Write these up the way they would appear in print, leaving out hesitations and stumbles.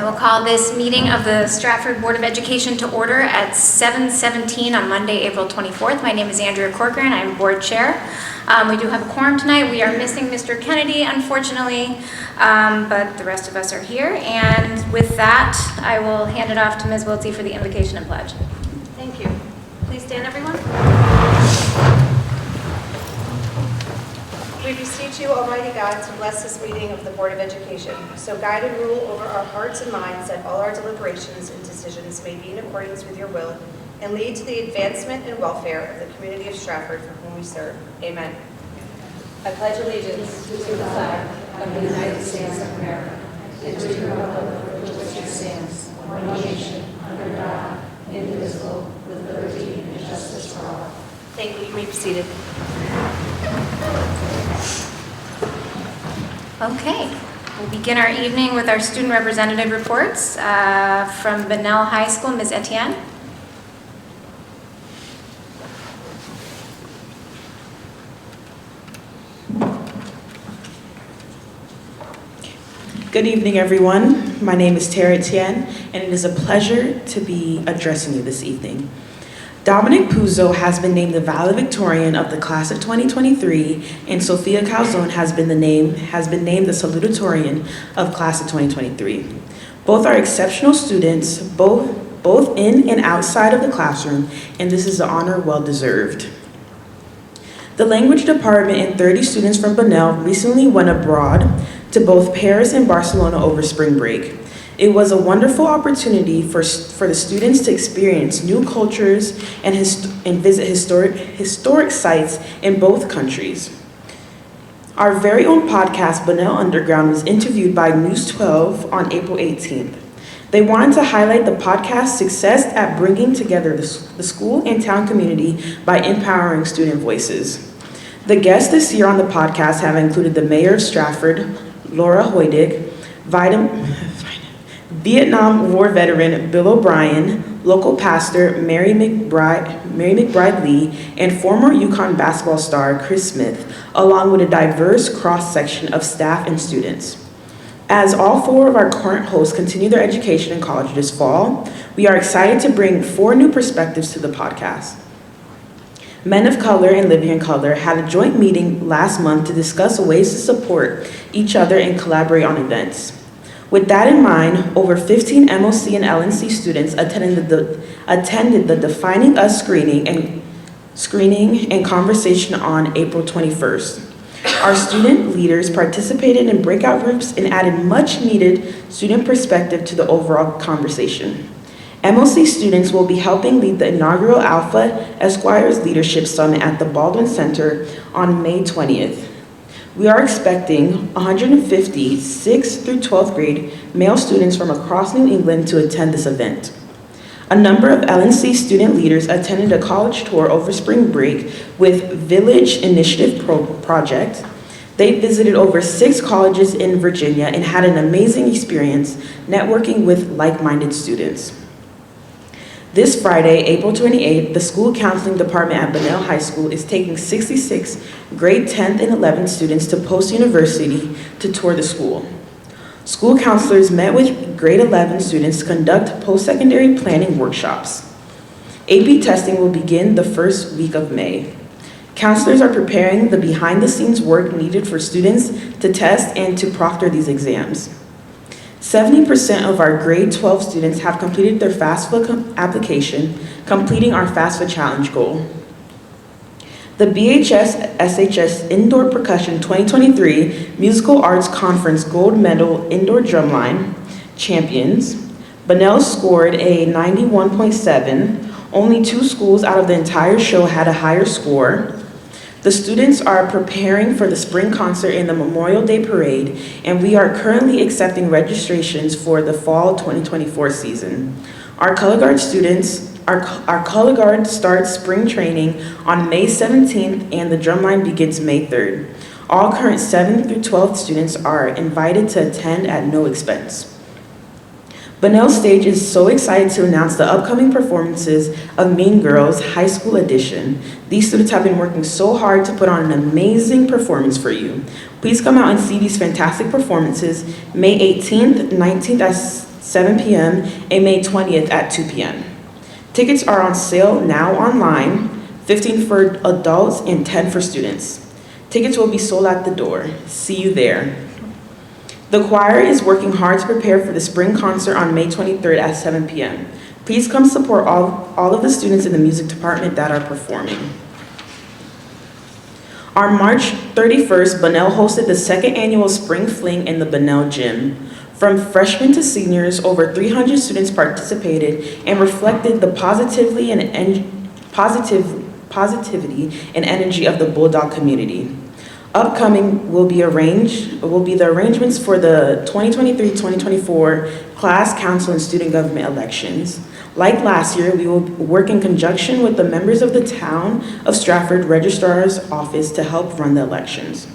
will call this meeting of the Stratford Board of Education to order at 7:17 on Monday, April 24th. My name is Andrea Corcoran. I'm board chair. We do have a quorum tonight. We are missing Mr. Kennedy, unfortunately, but the rest of us are here. And with that, I will hand it off to Ms. Wiltsey for the invocation and pledge. Thank you. Please stand, everyone. We beseech you, Almighty God, to bless this meeting of the Board of Education. So guide and rule over our hearts and minds, that all our deliberations and decisions may be in accordance with your will and lead to the advancement and welfare of the community of Stratford for whom we serve. Amen. I pledge allegiance to the flag of the United States of America and to the republic for which it stands, one nation, under God, indivisible, with liberty and justice for all. Thank you. You may be seated. Okay, we'll begin our evening with our student representative reports from Bunnell High School. Ms. Etienne. Good evening, everyone. My name is Tara Etienne, and it is a pleasure to be addressing you this evening. Dominic Puzo has been named the valedictorian of the class of 2023, and Sophia Calzone has been named the salutatorian of class of 2023. Both are exceptional students, both in and outside of the classroom, and this is an honor well deserved. The language department and 30 students from Bunnell recently went abroad to both Paris and Barcelona over spring break. It was a wonderful opportunity for the students to experience new cultures and visit historic sites in both countries. Our very own podcast, Bunnell Underground, was interviewed by News 12 on April 18th. They wanted to highlight the podcast's success at bringing together the school and town community by empowering student voices. The guests this year on the podcast have included the mayor of Stratford, Laura Hoydig, Vietnam War veteran Bill O'Brien, local pastor Mary McBride Lee, and former UConn basketball star Chris Smith, along with a diverse cross-section of staff and students. As all four of our current hosts continue their education in college this fall, we are excited to bring 4 new perspectives to the podcast. Men of Color and Living in Color had a joint meeting last month to discuss ways to support each other and collaborate on events. With that in mind, over 15 MOC and LNC students attended the Defining Us screening and conversation on April 21st. Our student leaders participated in breakout groups and added much needed student perspective to the overall conversation. MOC students will be helping lead the inaugural Alpha Esquires Leadership Summit at the Baldwin Center on May 20th. We are expecting 150 6th through 12th grade male students from across New England to attend this event. A number of LNC student leaders attended a college tour over spring break with Village Initiative Project. They visited over 6 colleges in Virginia and had an amazing experience networking with like-minded students. This Friday, April 28th, the school counseling department at Bunnell High School is taking 66 grade 10th and 11th students to Post University to tour the school. School counselors met with grade 11 students to conduct post-secondary planning workshops. AP testing will begin the first week of May. Counselors are preparing the behind-the-scenes work needed for students to test and to proctor these exams. 70% of our grade 12 students have completed their FAFSA application, completing our FAFSA challenge goal. The BHS-SHS Indoor Percussion 2023 Musical Arts Conference Gold Medal Indoor Drumline champions. Bunnell scored a 91.7. Only 2 schools out of the entire show had a higher score. The students are preparing for the spring concert and the Memorial Day Parade, and we are currently accepting registrations for the fall 2024 season. Our color guard starts spring training on May 17th, and the drumline begins May 3rd. All current 7th through 12th students are invited to attend at no expense. Bunnell Stage is so excited to announce the upcoming performances of Mean Girls High School Edition. These students have been working so hard to put on an amazing performance for you. Please come out and see these fantastic performances May 18th, 19th at 7 p.m., and May 20th at 2 p.m. Tickets are on sale now online, 15 for adults and 10 for students. Tickets will be sold at the door. See you there. The choir is working hard to prepare for the spring concert on May 23rd at 7 p.m. Please come support all of the students in the music department that are performing. On March 31st, Bunnell hosted the second annual Spring Fling in the Bunnell Gym. From freshmen to seniors, over 300 students participated and reflected the positivity and energy of the Bulldog community. Upcoming will be the arrangements for the 2023-2024 class, council, and student government elections. Like last year, we will work in conjunction with the members of the Town of Stratford Registrar's Office to help run the elections.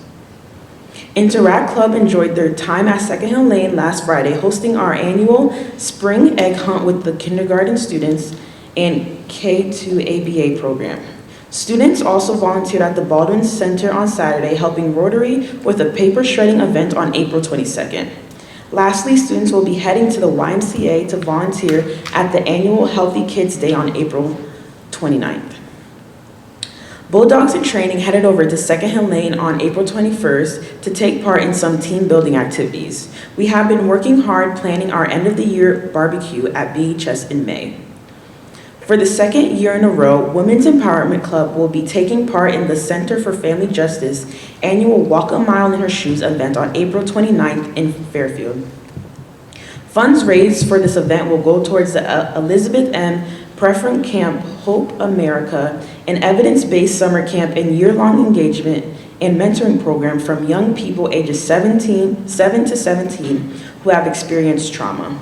Interact Club enjoyed their time at Second Hill Lane last Friday, hosting our annual Spring Egg Hunt with the kindergarten students and K-2 ABA program. Students also volunteered at the Baldwin Center on Saturday, helping Rotary with a paper shredding event on April 22nd. Lastly, students will be heading to the YMCA to volunteer at the annual Healthy Kids Day on April 29th. Bulldogs in Training headed over to Second Hill Lane on April 21st to take part in some team building activities. We have been working hard planning our end of the year barbecue at BHS in May. For the second year in a row, Women's Empowerment Club will be taking part in the Center for Family Justice annual Walk a Mile in Her Shoes event on April 29th in Fairfield. Funds raised for this event will go towards the Elizabeth M. Preference Camp Hope America, an evidence-based summer camp and year-long engagement and mentoring program from young people ages 7 to 17 who have experienced trauma.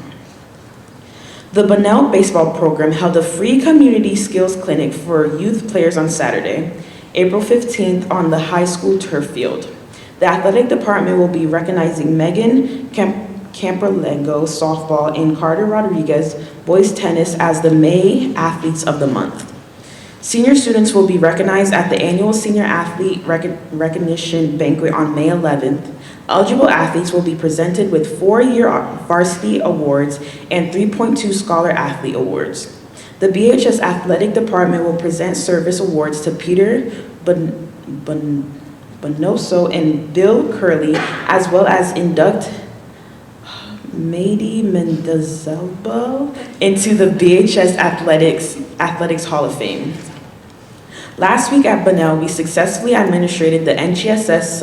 The Bunnell baseball program held a free community skills clinic for youth players on Saturday, April 15th on the high school turf field. The athletic department will be recognizing Megan Camperlego softball and Carter Rodriguez boys tennis as the May Athletes of the Month. Senior students will be recognized at the annual Senior Athlete Recognition Banquet on May 11th. Eligible athletes will be presented with 4-year varsity awards and 3.2 scholar athlete awards. The BHS Athletic Department will present service awards to Peter Bonoso and Bill Curley, as well as induct Mady Mendozelba into the BHS Athletics Hall of Fame. Last week at Bunnell, we successfully administered the NGSS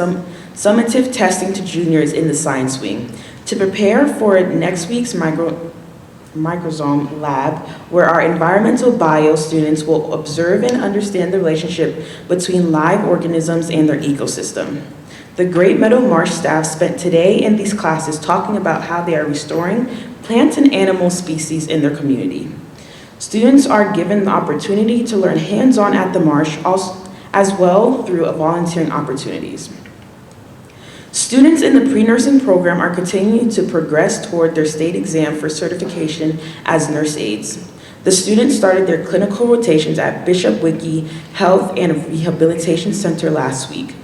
summative testing to juniors in the science wing. To prepare for next week's microsome lab, where our environmental bio students will observe and understand the relationship between live organisms and their ecosystem. The Great Meadow Marsh staff spent today in these classes talking about how they are restoring plant and animal species in their community. Students are given the opportunity to learn hands-on at the marsh as well through volunteering opportunities. Students in the pre-nursing program are continuing to progress toward their state exam for certification as nurse aides. The students started their clinical rotations at Bishop Wiki Health and Rehabilitation Center last week.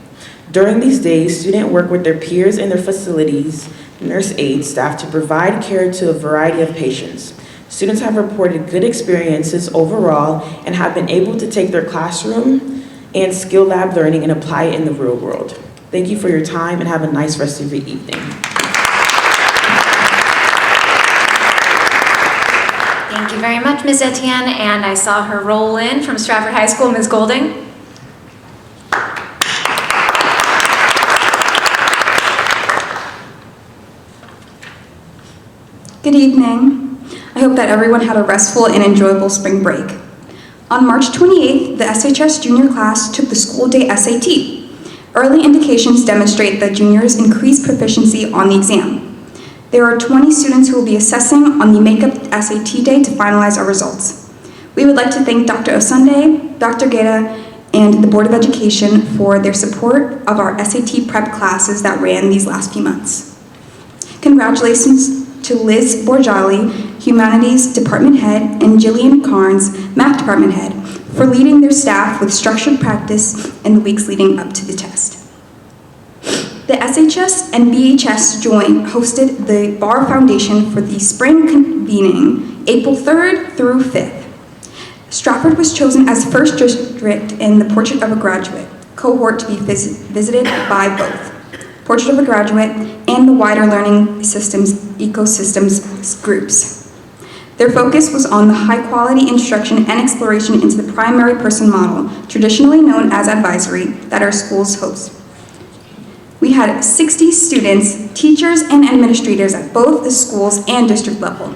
During these days, students work with their peers in their facilities, nurse aide staff to provide care to a variety of patients. Students have reported good experiences overall and have been able to take their classroom and skill lab learning and apply it in the real world. Thank you for your time and have a nice rest of your evening. Thank you very much, Ms. Etienne, and I saw her roll in from Stratford High School, Ms. Golding. Good evening. I hope that everyone had a restful and enjoyable spring break. On March 28th, the SHS junior class took the school day SAT. Early indications demonstrate that juniors increased proficiency on the exam. There are 20 students who will be assessing on the makeup SAT day to finalize our results. We would like to thank Dr. Osunde, Dr. Geta, and the Board of Education for their support of our SAT prep classes that ran these last few months. Congratulations to Liz Borjali, Humanities Department Head, and Jillian Carnes, Math Department Head, for leading their staff with structured practice in the weeks leading up to the test. The SHS and BHS joint hosted the Bar Foundation for the spring convening April 3rd through 5th. Stratford was chosen as first district in the Portrait of a Graduate cohort to be visited by both Portrait of a Graduate and the wider learning systems ecosystems groups. Their focus was on the high-quality instruction and exploration into the primary person model, traditionally known as advisory, that our schools host. We had 60 students, teachers, and administrators at both the schools and district level.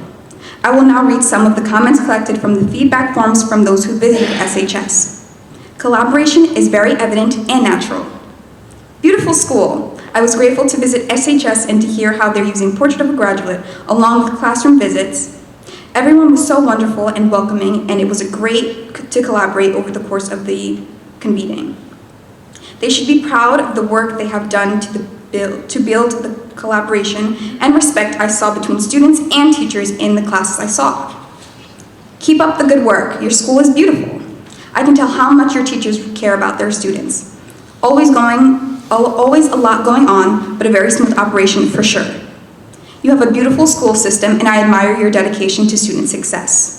I will now read some of the comments collected from the feedback forms from those who visited SHS. Collaboration is very evident and natural. Beautiful school. I was grateful to visit SHS and to hear how they're using Portrait of a Graduate along with classroom visits. Everyone was so wonderful and welcoming, and it was great to collaborate over the course of the convening. They should be proud of the work they have done to build the collaboration and respect I saw between students and teachers in the classes I saw. Keep up the good work. Your school is beautiful. I can tell how much your teachers care about their students. Always a lot going on, but a very smooth operation for sure. You have a beautiful school system, and I admire your dedication to student success.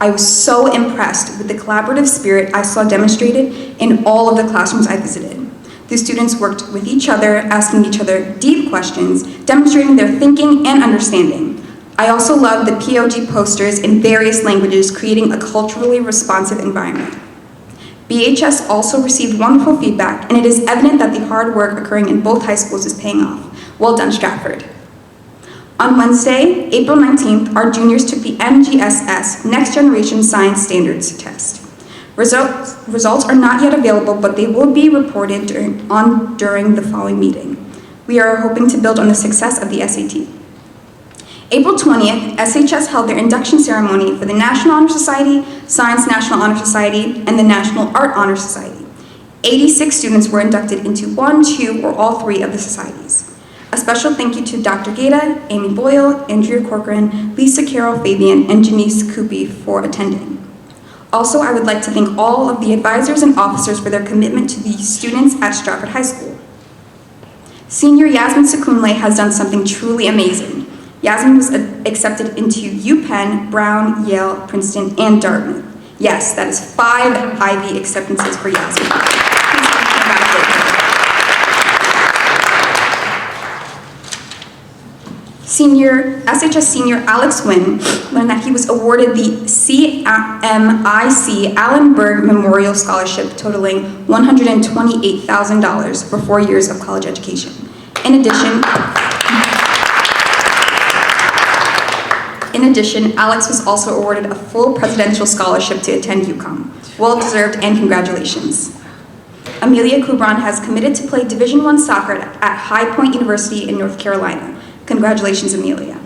I was so impressed with the collaborative spirit I saw demonstrated in all of the classrooms I visited. The students worked with each other, asking each other deep questions, demonstrating their thinking and understanding. I also loved the POG posters in various languages, creating a culturally responsive environment. BHS also received wonderful feedback, and it is evident that the hard work occurring in both high schools is paying off. Well done, Stratford. On Wednesday, April 19th, our juniors took the NGSS, Next Generation Science Standards Test. Results are not yet available, but they will be reported during the following meeting. We are hoping to build on the success of the SAT. April 20th, SHS held their induction ceremony for the National Honor Society, Science National Honor Society, and the National Art Honor Society. 86 students were inducted into one, two, or all three of the societies. A special thank you to Dr. Gata, Amy Boyle, Andrea Corcoran, Lisa Carol Fabian, and Janice Coopy for attending. Also, I would like to thank all of the advisors and officers for their commitment to the students at Stratford High School. Senior Yasmin Sekunle has done something truly amazing. Yasmin was accepted into UPenn, Brown, Yale, Princeton, and Dartmouth. Yes, that is 5 Ivy acceptances for Yasmin. Please congratulate her. SHS senior Alex Wynn learned that he was awarded the CMIC Allenberg Memorial Scholarship totaling $128,000 for 4 years of college education. In addition, Alex was also awarded a full presidential scholarship to attend UConn. Well deserved, and congratulations. Amelia Kubran has committed to play Division I soccer at High Point University in North Carolina. Congratulations, Amelia.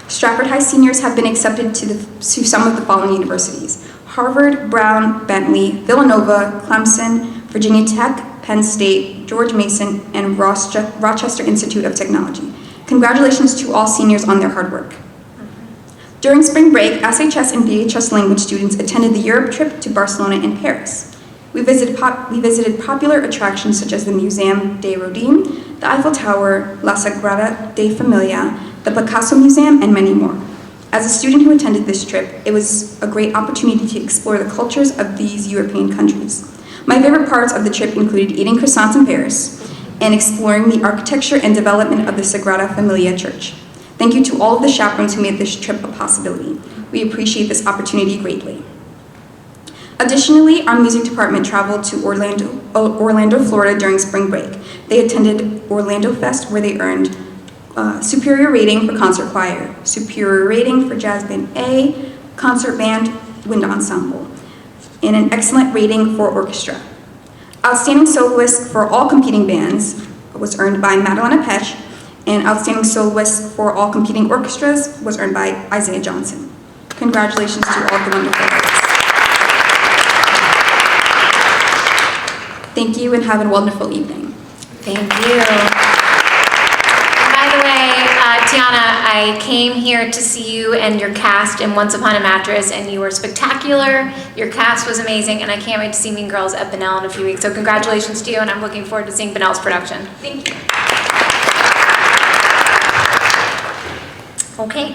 Stratford High seniors have been accepted to some of the following universities: Harvard, Brown, Bentley, Villanova, Clemson, Virginia Tech, Penn State, George Mason, and Rochester Institute of Technology. Congratulations to all seniors on their hard work. During spring break, SHS and BHS language students attended the Europe trip to Barcelona and Paris. We visited popular attractions such as the Museum des Rodin, the Eiffel Tower, La Sagrada de Familia, the Picasso Museum, and many more. As a student who attended this trip, it was a great opportunity to explore the cultures of these European countries. My favorite parts of the trip included eating croissants in Paris and exploring the architecture and development of the Sagrada Familia Church. Thank you to all of the chaperones who made this trip a possibility. We appreciate this opportunity greatly. Additionally, our music department traveled to Orlando, Florida during spring break. They attended Orlando Fest, where they earned superior rating for concert choir, superior rating for jazz band A, concert band, wind ensemble, and an excellent rating for orchestra. Outstanding soloist for all competing bands was earned by Madalena Pesch, and outstanding soloist for all competing orchestras was earned by Isaiah Johnson. Congratulations to all the wonderful artists. Thank you, and have a wonderful evening. Thank you. By the way, Tatiana, I came here to see you and your cast in Once Upon a Mattress, and you were spectacular. Your cast was amazing, and I can't wait to see Mean Girls at Bunnell in a few weeks. So congratulations to you, and I'm looking forward to seeing Bunnell's production. Thank you. Okay,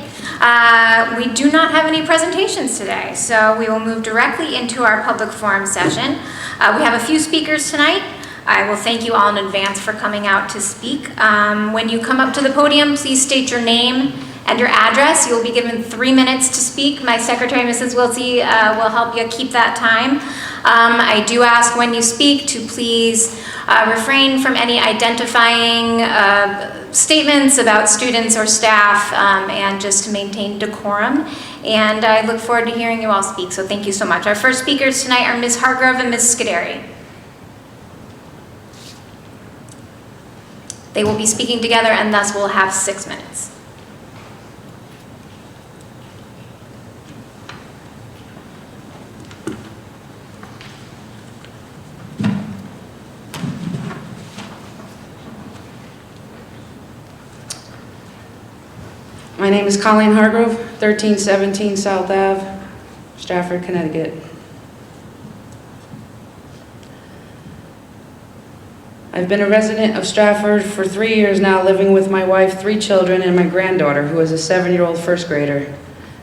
we do not have any presentations today, so we will move directly into our public forum session. We have a few speakers tonight. I will thank you all in advance for coming out to speak. When you come up to the podium, please state your name and your address. You'll be given 3 minutes to speak. My secretary, Mrs. Wiltsey, will help you keep that time. I do ask when you speak to please refrain from any identifying statements about students or staff, and just to maintain decorum. And I look forward to hearing you all speak, so thank you so much. Our first speakers tonight are Ms. Hargrove and Ms. Scuderi. They will be speaking together, and thus will have 6 minutes. My name is Colleen Hargrove, 1317 South Ave, Stratford, Connecticut. I've been a resident of Stratford for 3 years now, living with my wife, 3 children, and my granddaughter, who is a 7-year-old first grader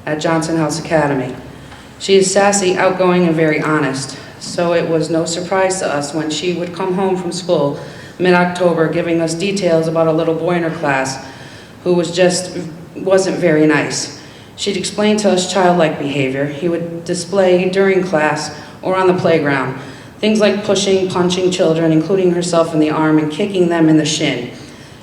at Johnson House Academy. She is sassy, outgoing, and very honest, so it was no surprise to us when she would come home from school mid-October giving us details about a little boy in her class who wasn't very nice. She'd explain to us childlike behavior he would display during class or on the playground. Things like pushing, punching children, including herself in the arm, and kicking them in the shin.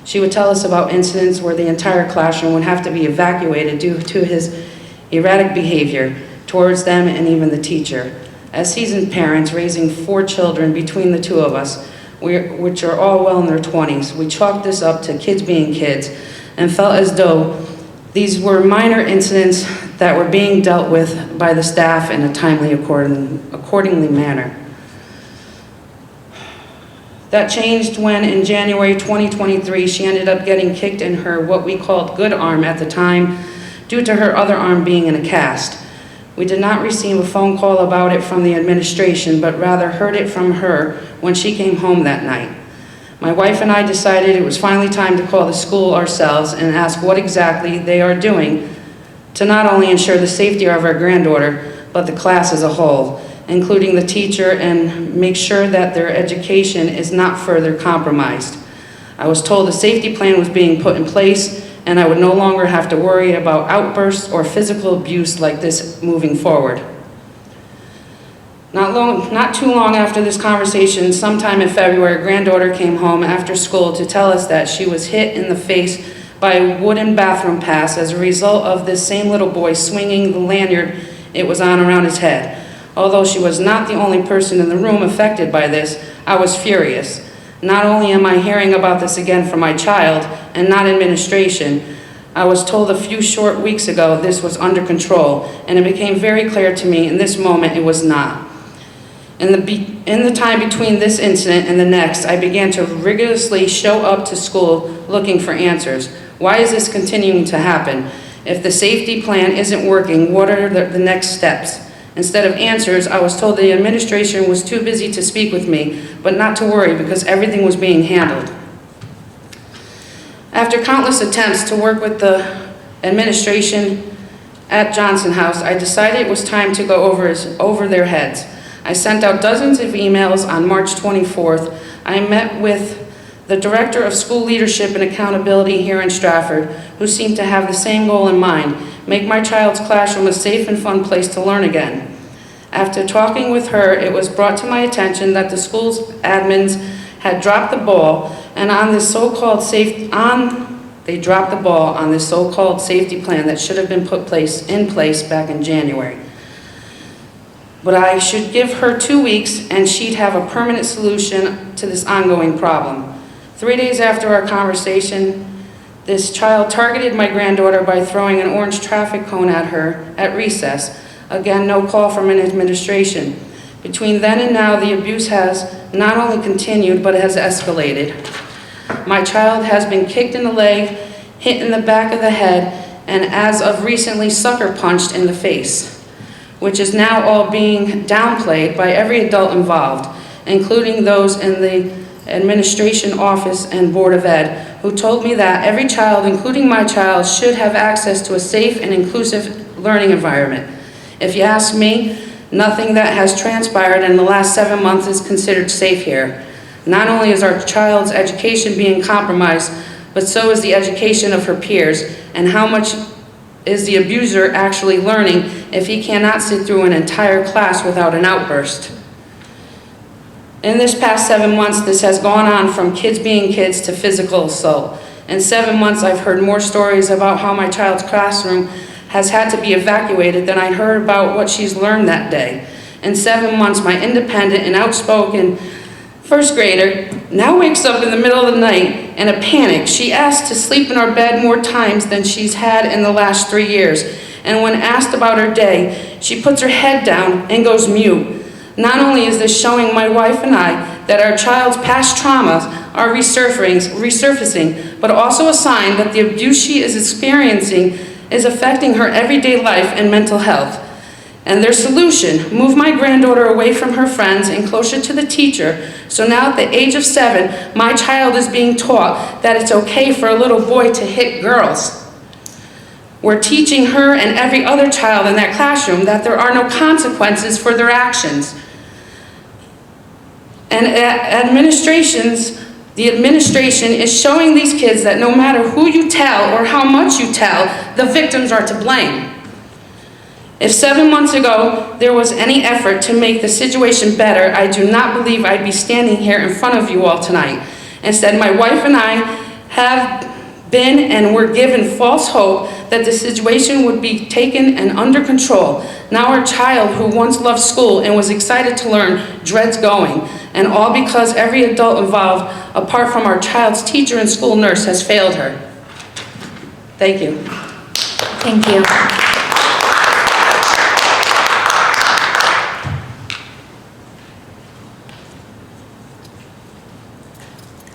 She would tell us about incidents where the entire classroom would have to be evacuated due to his erratic behavior towards them and even the teacher. As seasoned parents raising 4 children between the 2 of us, which are all well in their 20s, we chalked this up to kids being kids and felt as though these were minor incidents that were being dealt with by the staff in a timely, accordingly manner. That changed when in January 2023, she ended up getting kicked in her what we called good arm at the time due to her other arm being in a cast. We did not receive a phone call about it from the administration, but rather heard it from her when she came home that night. My wife and I decided it was finally time to call the school ourselves and ask what exactly they are doing to not only ensure the safety of our granddaughter, but the class as a whole, including the teacher, and make sure that their education is not further compromised. I was told a safety plan was being put in place and I would no longer have to worry about outbursts or physical abuse like this moving forward. Not too long after this conversation, sometime in February, granddaughter came home after school to tell us that she was hit in the face by a wooden bathroom pass as a result of this same little boy swinging the lanyard it was on around his head. Although she was not the only person in the room affected by this, I was furious. Not only am I hearing about this again from my child and not administration, I was told a few short weeks ago this was under control, and it became very clear to me in this moment it was not. In the time between this incident and the next, I began to rigorously show up to school looking for answers. Why is this continuing to happen? If the safety plan isn't working, what are the next steps? Instead of answers, I was told the administration was too busy to speak with me, but not to worry because everything was being handled. After countless attempts to work with the administration at Johnson House, I decided it was time to go over their heads. I sent out dozens of emails on March 24th. I met with the Director of School Leadership and Accountability here in Stratford, who seemed to have the same goal in mind: make my child's classroom a safe and fun place to learn again. After talking with her, it was brought to my attention that the school's admins had dropped the ball on this so-called safety plan that should have been in place back in January. But I should give her 2 weeks and she'd have a permanent solution to this ongoing problem. 3 days after our conversation, this child targeted my granddaughter by throwing an orange traffic cone at her at recess. Again, no call from an administration. Between then and now, the abuse has not only continued, but has escalated. My child has been kicked in the leg, hit in the back of the head, and as of recently sucker punched in the face, which is now all being downplayed by every adult involved, including those in the administration office and Board of Ed, who told me that every child, including my child, should have access to a safe and inclusive learning environment. If you ask me, nothing that has transpired in the last 7 months is considered safe here. Not only is our child's education being compromised, but so is the education of her peers, and how much is the abuser actually learning if he cannot sit through an entire class without an outburst? In this past 7 months, this has gone on from kids being kids to physical assault. In 7 months, I've heard more stories about how my child's classroom has had to be evacuated than I heard about what she's learned that day. In 7 months, my independent and outspoken first grader now wakes up in the middle of the night in a panic. She asks to sleep in our bed more times than she's had in the last 3 years. And when asked about her day, she puts her head down and goes mute. Not only is this showing my wife and I that our child's past traumas are resurfacing, but also a sign that the abuse she is experiencing is affecting her everyday life and mental health. And their solution, move my granddaughter away from her friends and closer to the teacher, so now at the age of 7, my child is being taught that it's okay for a little boy to hit girls. We're teaching her and every other child in that classroom that there are no consequences for their actions. And the administration is showing these kids that no matter who you tell or how much you tell, the victims are to blame. If 7 months ago there was any effort to make the situation better, I do not believe I'd be standing here in front of you all tonight. Instead, my wife and I have been and were given false hope that the situation would be taken and under control. Now our child, who once loved school and was excited to learn, dreads going. And all because every adult involved, apart from our child's teacher and school nurse, has failed her. Thank you. Thank you.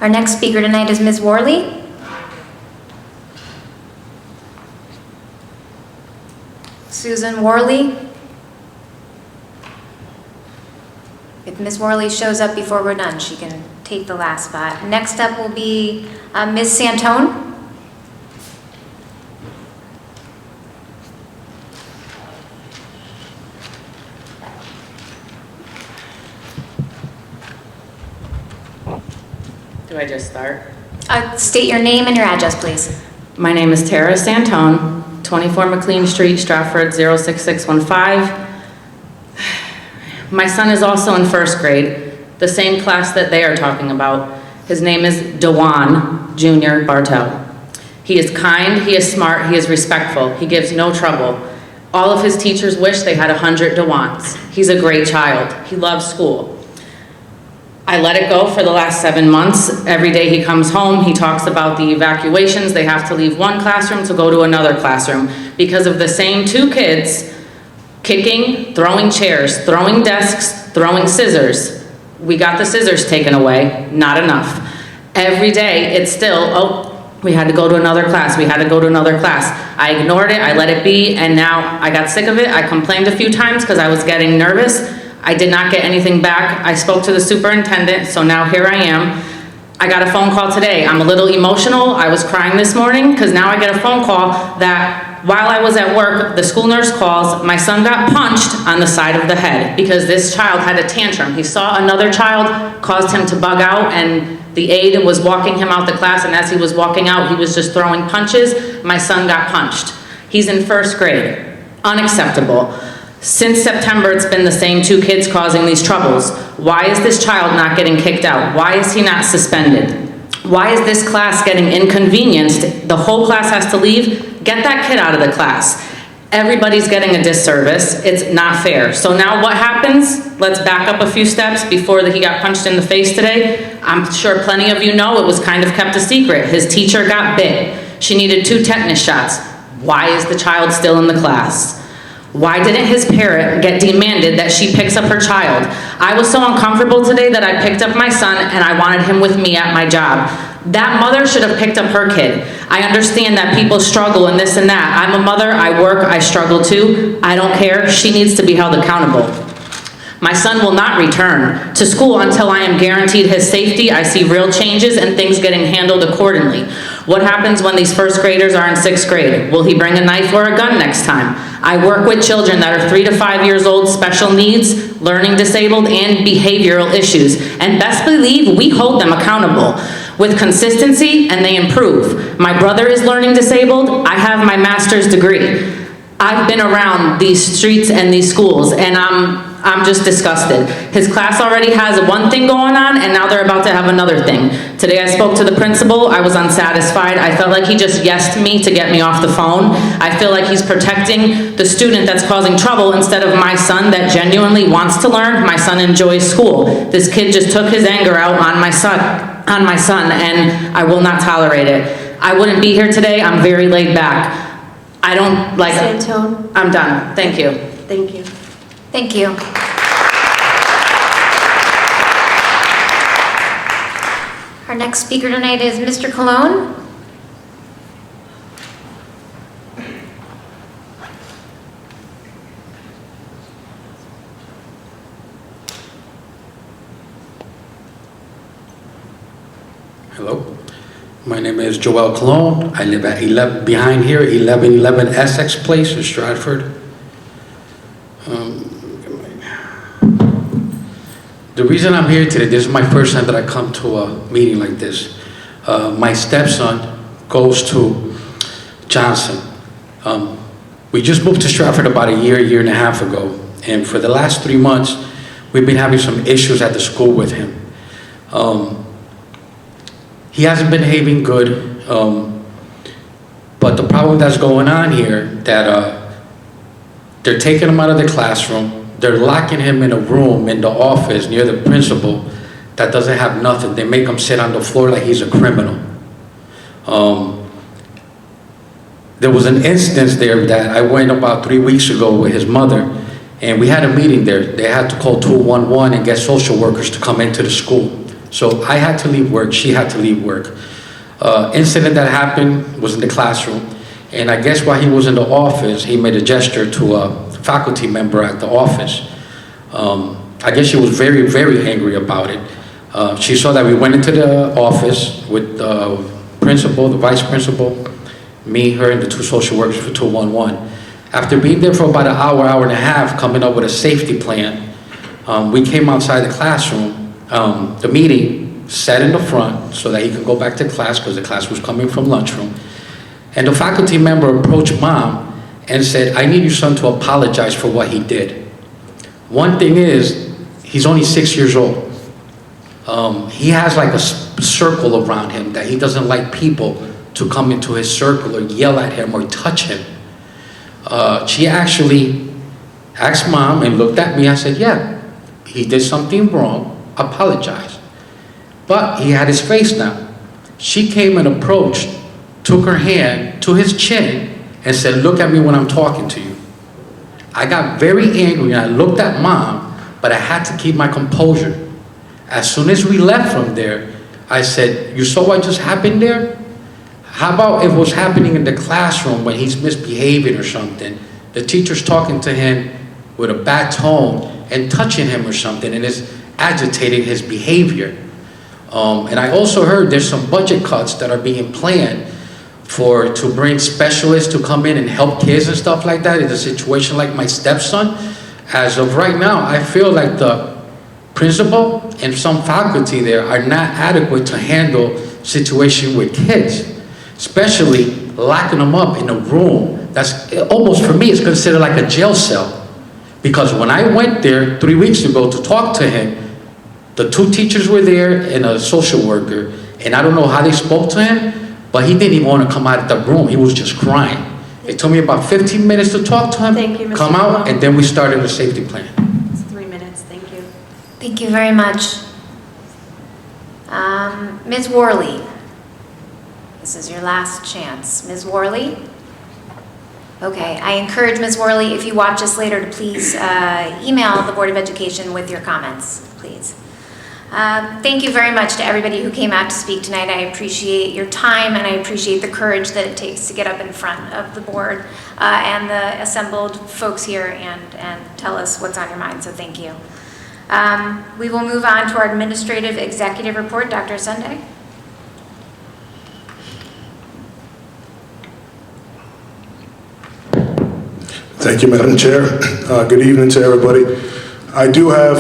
Our next speaker tonight is Ms. Worley. Susan Worley. If Ms. Worley shows up before we're done, she can take the last spot. Next up will be Ms. Santone. Do I just start? State your name and your address, please. My name is Tara Santone, 24 McLean Street, Stratford, 06615. My son is also in first grade, the same class that they are talking about. His name is Dewan Jr. Bartel. He is kind, he is smart, he is respectful, he gives no trouble. All of his teachers wish they had 100 Dewans. He's a great child. He loves school. I let it go for the last 7 months. Every day he comes home, he talks about the evacuations. They have to leave one classroom to go to another classroom because of the same 2 kids kicking, throwing chairs, throwing desks, throwing scissors. We got the scissors taken away, not enough. Every day it's still, oh, we had to go to another class, we had to go to another class. I ignored it, I let it be, and now I got sick of it. I complained a few times because I was getting nervous. I did not get anything back. I spoke to the superintendent, so now here I am. I got a phone call today. I'm a little emotional. I was crying this morning because now I get a phone call that while I was at work, the school nurse calls, my son got punched on the side of the head because this child had a tantrum. He saw another child, caused him to bug out, and the aide was walking him out the class, and as he was walking out, he was just throwing punches. My son got punched. He's in first grade. Unacceptable. Since September, it's been the same 2 kids causing these troubles. Why is this child not getting kicked out? Why is he not suspended? Why is this class getting inconvenienced? The whole class has to leave? Get that kid out of the class. Everybody's getting a disservice. It's not fair. So now what happens? Let's back up a few steps before he got punched in the face today. I'm sure plenty of you know it was kind of kept a secret. His teacher got bit. She needed 2 tetanus shots. Why is the child still in the class? Why didn't his parent get demanded that she picks up her child? I was so uncomfortable today that I picked up my son and I wanted him with me at my job. That mother should have picked up her kid. I understand that people struggle and this and that. I'm a mother, I work, I struggle too. I don't care, she needs to be held accountable. My son will not return to school until I am guaranteed his safety. I see real changes and things getting handled accordingly. What happens when these first graders are in 6th grade? Will he bring a knife or a gun next time? I work with children that are 3 to 5 years old, special needs, learning disabled, and behavioral issues. And best believe we hold them accountable with consistency and they improve. My brother is learning disabled. I have my master's degree. I've been around these streets and these schools and I'm just disgusted. His class already has one thing going on and now they're about to have another thing. Today I spoke to the principal, I was unsatisfied. I felt like he just yesed me to get me off the phone. I feel like he's protecting the student that's causing trouble instead of my son that genuinely wants to learn. My son enjoys school. This kid just took his anger out on my son, and I will not tolerate it. I wouldn't be here today, I'm very laid back. I don't like. Ms. Antone? I'm done, thank you. Thank you. Thank you. Our next speaker tonight is Mr. Cologne. Hello, my name is Joel Cologne. I live at 11 behind here, 1111 Essex Place in Stratford. The reason I'm here today, this is my first time that I come to a meeting like this. My stepson goes to Johnson. We just moved to Stratford about a year and a half ago. And for the last 3 months, we've been having some issues at the school with him. He hasn't been behaving good, but the problem that's going on here, that they're taking him out of the classroom, they're locking him in a room in the office near the principal that doesn't have nothing. They make him sit on the floor like he's a criminal. There was an instance there that I went about 3 weeks ago with his mother, and we had a meeting there. They had to call 211 and get social workers to come into the school. So I had to leave work, she had to leave work. Incident that happened was in the classroom, and I guess while he was in the office, he made a gesture to a faculty member at the office. I guess she was very, very angry about it. She saw that we went into the office with the principal, the vice principal, me, her, and the 2 social workers for 211. After being there for about an hour and a half, coming up with a safety plan, we came outside the classroom. The meeting sat in the front so that he could go back to class because the class was coming from lunchroom. And the faculty member approached mom and said, I need your son to apologize for what he did. One thing is, he's only 6 years old. He has like a circle around him that he doesn't like people to come into his circle or yell at him or touch him. She actually asked mom and looked at me. I said, yeah, he did something wrong, apologize. But he had his face down. She came and approached, took her hand to his chin and said, look at me when I'm talking to you. I got very angry and I looked at mom, but I had to keep my composure. As soon as we left from there, I said, you saw what just happened there? How about if it was happening in the classroom when he's misbehaving or something? The teacher's talking to him with a bad tone and touching him or something, and it's agitating his behavior. And I also heard there's some budget cuts that are being planned to bring specialists to come in and help kids and stuff like that in a situation like my stepson. As of right now, I feel like the principal and some faculty there are not adequate to handle situation with kids, especially locking them up in a room that's almost, for me, it's considered like a jail cell. Because when I went there 3 weeks ago to talk to him, the 2 teachers were there and a social worker, and I don't know how they spoke to him, but he didn't even want to come out of the room. He was just crying. It took me about 15 minutes to talk to him, Thank you, Mr. come out, Cologne. and then we started a safety plan. It's 3 minutes, thank you. Thank you very much. Ms. Worley, this is your last chance. Ms. Worley? Okay, I encourage Ms. Worley, if you watch this later, to please email the Board of Education with your comments, please. Thank you very much to everybody who came out to speak tonight. I appreciate your time and I appreciate the courage that it takes to get up in front of the board and the assembled folks here and tell us what's on your mind, so thank you. We will move on to our administrative executive report. Dr. Sunday. Thank you, Madam Chair. Good evening to everybody. I do have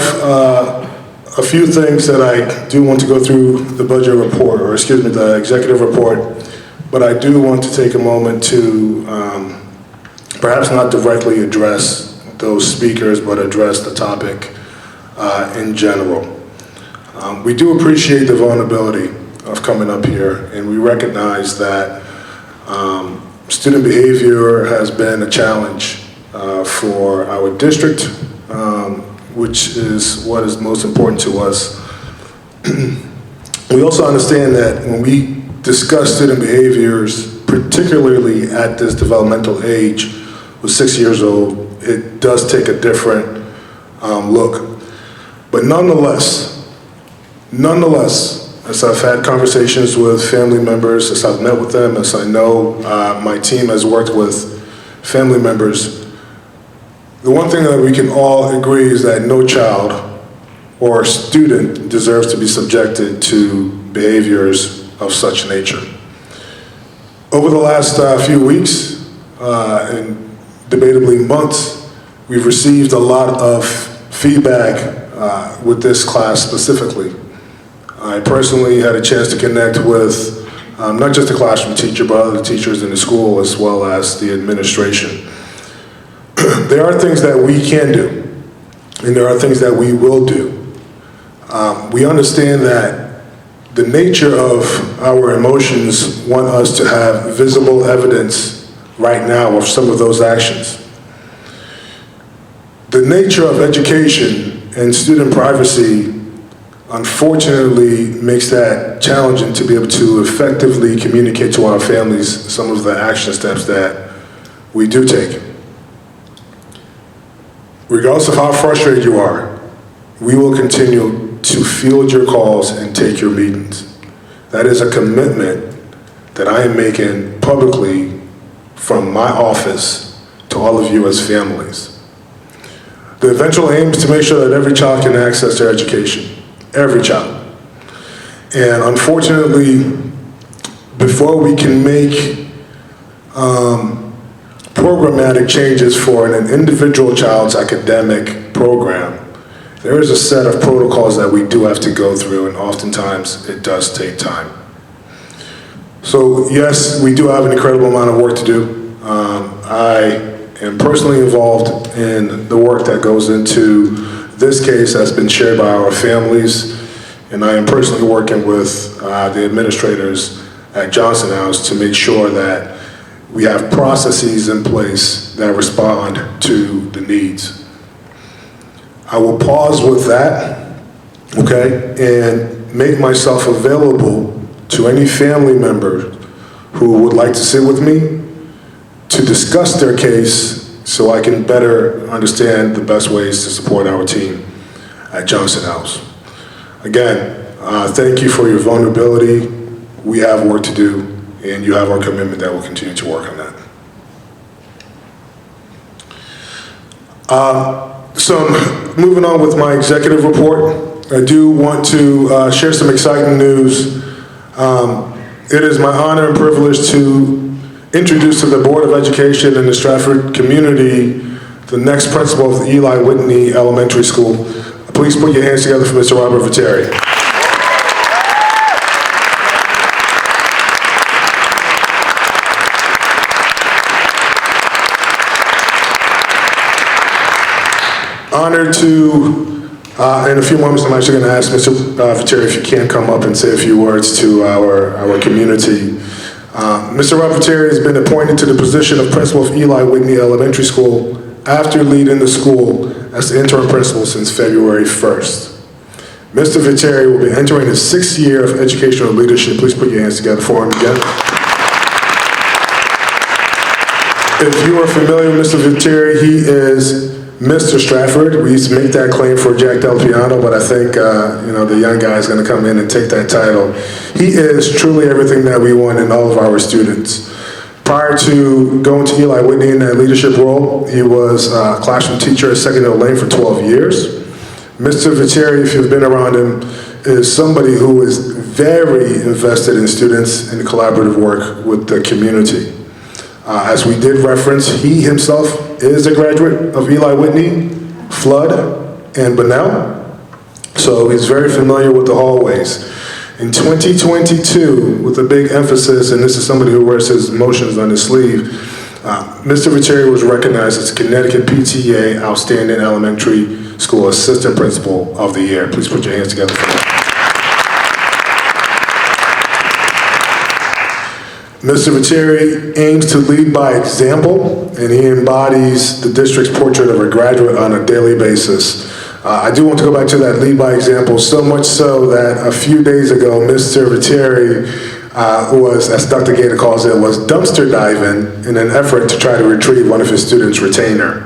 a few things that I do want to go through the budget report, or excuse me, the executive report, but I do want to take a moment to perhaps not directly address those speakers, but address the topic in general. We do appreciate the vulnerability of coming up here, and we recognize that student behavior has been a challenge for our district, which is what is most important to us. We also understand that when we discuss student behaviors, particularly at this developmental age, with 6 years old, it does take a different look. But nonetheless, as I've had conversations with family members, as I've met with them, as I know my team has worked with family members, the one thing that we can all agree is that no child or student deserves to be subjected to behaviors of such nature. Over the last few weeks, and debatably months, we've received a lot of feedback with this class specifically. I personally had a chance to connect with not just the classroom teacher, but other teachers in the school as well as the administration. There are things that we can do, and there are things that we will do. We understand that the nature of our emotions want us to have visible evidence right now of some of those actions. The nature of education and student privacy unfortunately makes that challenging to be able to effectively communicate to our families some of the action steps that we do take. Regardless of how frustrated you are, we will continue to field your calls and take your meetings. That is a commitment that I am making publicly from my office to all of you as families. The eventual aim is to make sure that every child can access their education. Every child. And unfortunately, before we can make programmatic changes for an individual child's academic program, there is a set of protocols that we do have to go through, and oftentimes it does take time. So yes, we do have an incredible amount of work to do. I am personally involved in the work that goes into this case that's been shared by our families, and I am personally working with the administrators at Johnson House to make sure that we have processes in place that respond to the needs. I will pause with that, okay, and make myself available to any family member who would like to sit with me to discuss their case so I can better understand the best ways to support our team at Johnson House. Again, thank you for your vulnerability. We have work to do, and you have our commitment that we'll continue to work on that. So moving on with my executive report, I do want to share some exciting news. It is my honor and privilege to introduce to the Board of Education and the Stratford community the next principal of the Eli Whitney Elementary School. Please put your hands together for Mr. Robert Viteri. Honored to, in a few moments I'm actually going to ask Mr. Viteri if you can come up and say a few words to our community. Mr. Robert Viteri has been appointed to the position of principal of Eli Whitney Elementary School after leading the school as the interim principal since February 1st. Mr. Viteri will be entering his 6th year of educational leadership. Please put your hands together for him again. If you are familiar with Mr. Viteri, he is Mr. Stratford. We used to make that claim for Jack Del Piano, but I think the young guy is going to come in and take that title. He is truly everything that we want in all of our students. Prior to going to Eli Whitney in that leadership role, he was a classroom teacher at Second Hill Lane for 12 years. Mr. Viteri, if you've been around him, is somebody who is very invested in students and collaborative work with the community. As we did reference, he himself is a graduate of Eli Whitney, Flood, and Bunnell, so he's very familiar with the hallways. In 2022, with a big emphasis, and this is somebody who wears his emotions on his sleeve, Mr. Viteri was recognized as Connecticut PTA Outstanding Elementary School Assistant Principal of the Year. Please put your hands together for that. Mr. Viteri aims to lead by example, and he embodies the district's portrait of a graduate on a daily basis. I do want to go back to that lead by example, so much so that a few days ago, Mr. Viteri was, as Dr. Gator calls it, was dumpster diving in an effort to try to retrieve one of his students' retainer.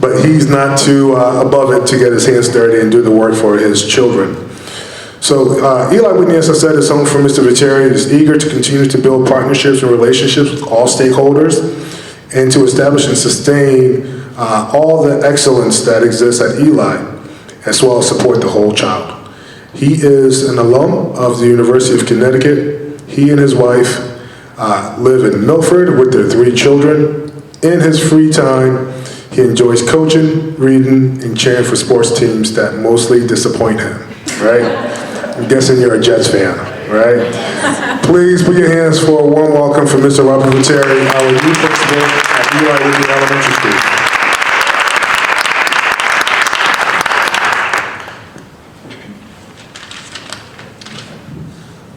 But he's not too above it to get his hands dirty and do the work for his children. So Eli Whitney, as I said, is home for Mr. Viteri. Is eager to continue to build partnerships and relationships with all stakeholders and to establish and sustain all the excellence that exists at Eli, as well as support the whole child. He is an alum of the University of Connecticut. He and his wife live in Milford with their 3 children. In his free time, he enjoys coaching, reading, and cheering for sports teams that mostly disappoint him, right? I'm guessing you're a Jets fan, right? Please put your hands for a warm welcome for Mr. Robert Viteri, our new principal at Eli Whitney Elementary School.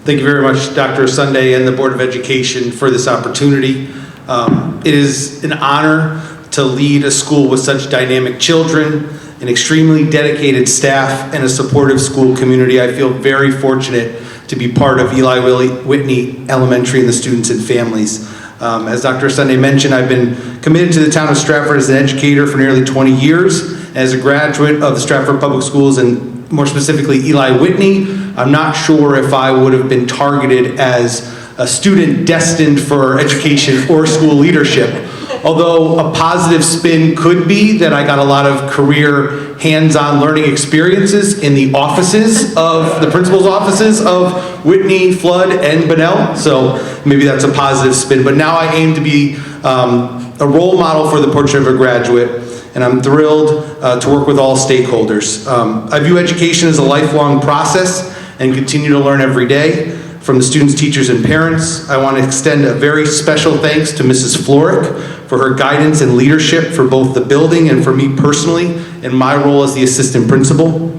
Thank you very much, Dr. Sunday and the Board of Education for this opportunity. It is an honor to lead a school with such dynamic children, an extremely dedicated staff, and a supportive school community. I feel very fortunate to be part of Eli Whitney Elementary and the students and families. As Dr. Sunday mentioned, I've been committed to the town of Stratford as an educator for nearly 20 years. As a graduate of the Stratford Public Schools and more specifically Eli Whitney, I'm not sure if I would have been targeted as a student destined for education or school leadership. Although a positive spin could be that I got a lot of career hands-on learning experiences in the offices of the principal's offices of Whitney, Flood, and Bunnell. So maybe that's a positive spin. But now I aim to be a role model for the portrait of a graduate, and I'm thrilled to work with all stakeholders. I view education as a lifelong process and continue to learn every day. From the students, teachers, and parents, I want to extend a very special thanks to Mrs. Florick for her guidance and leadership for both the building and for me personally in my role as the assistant principal.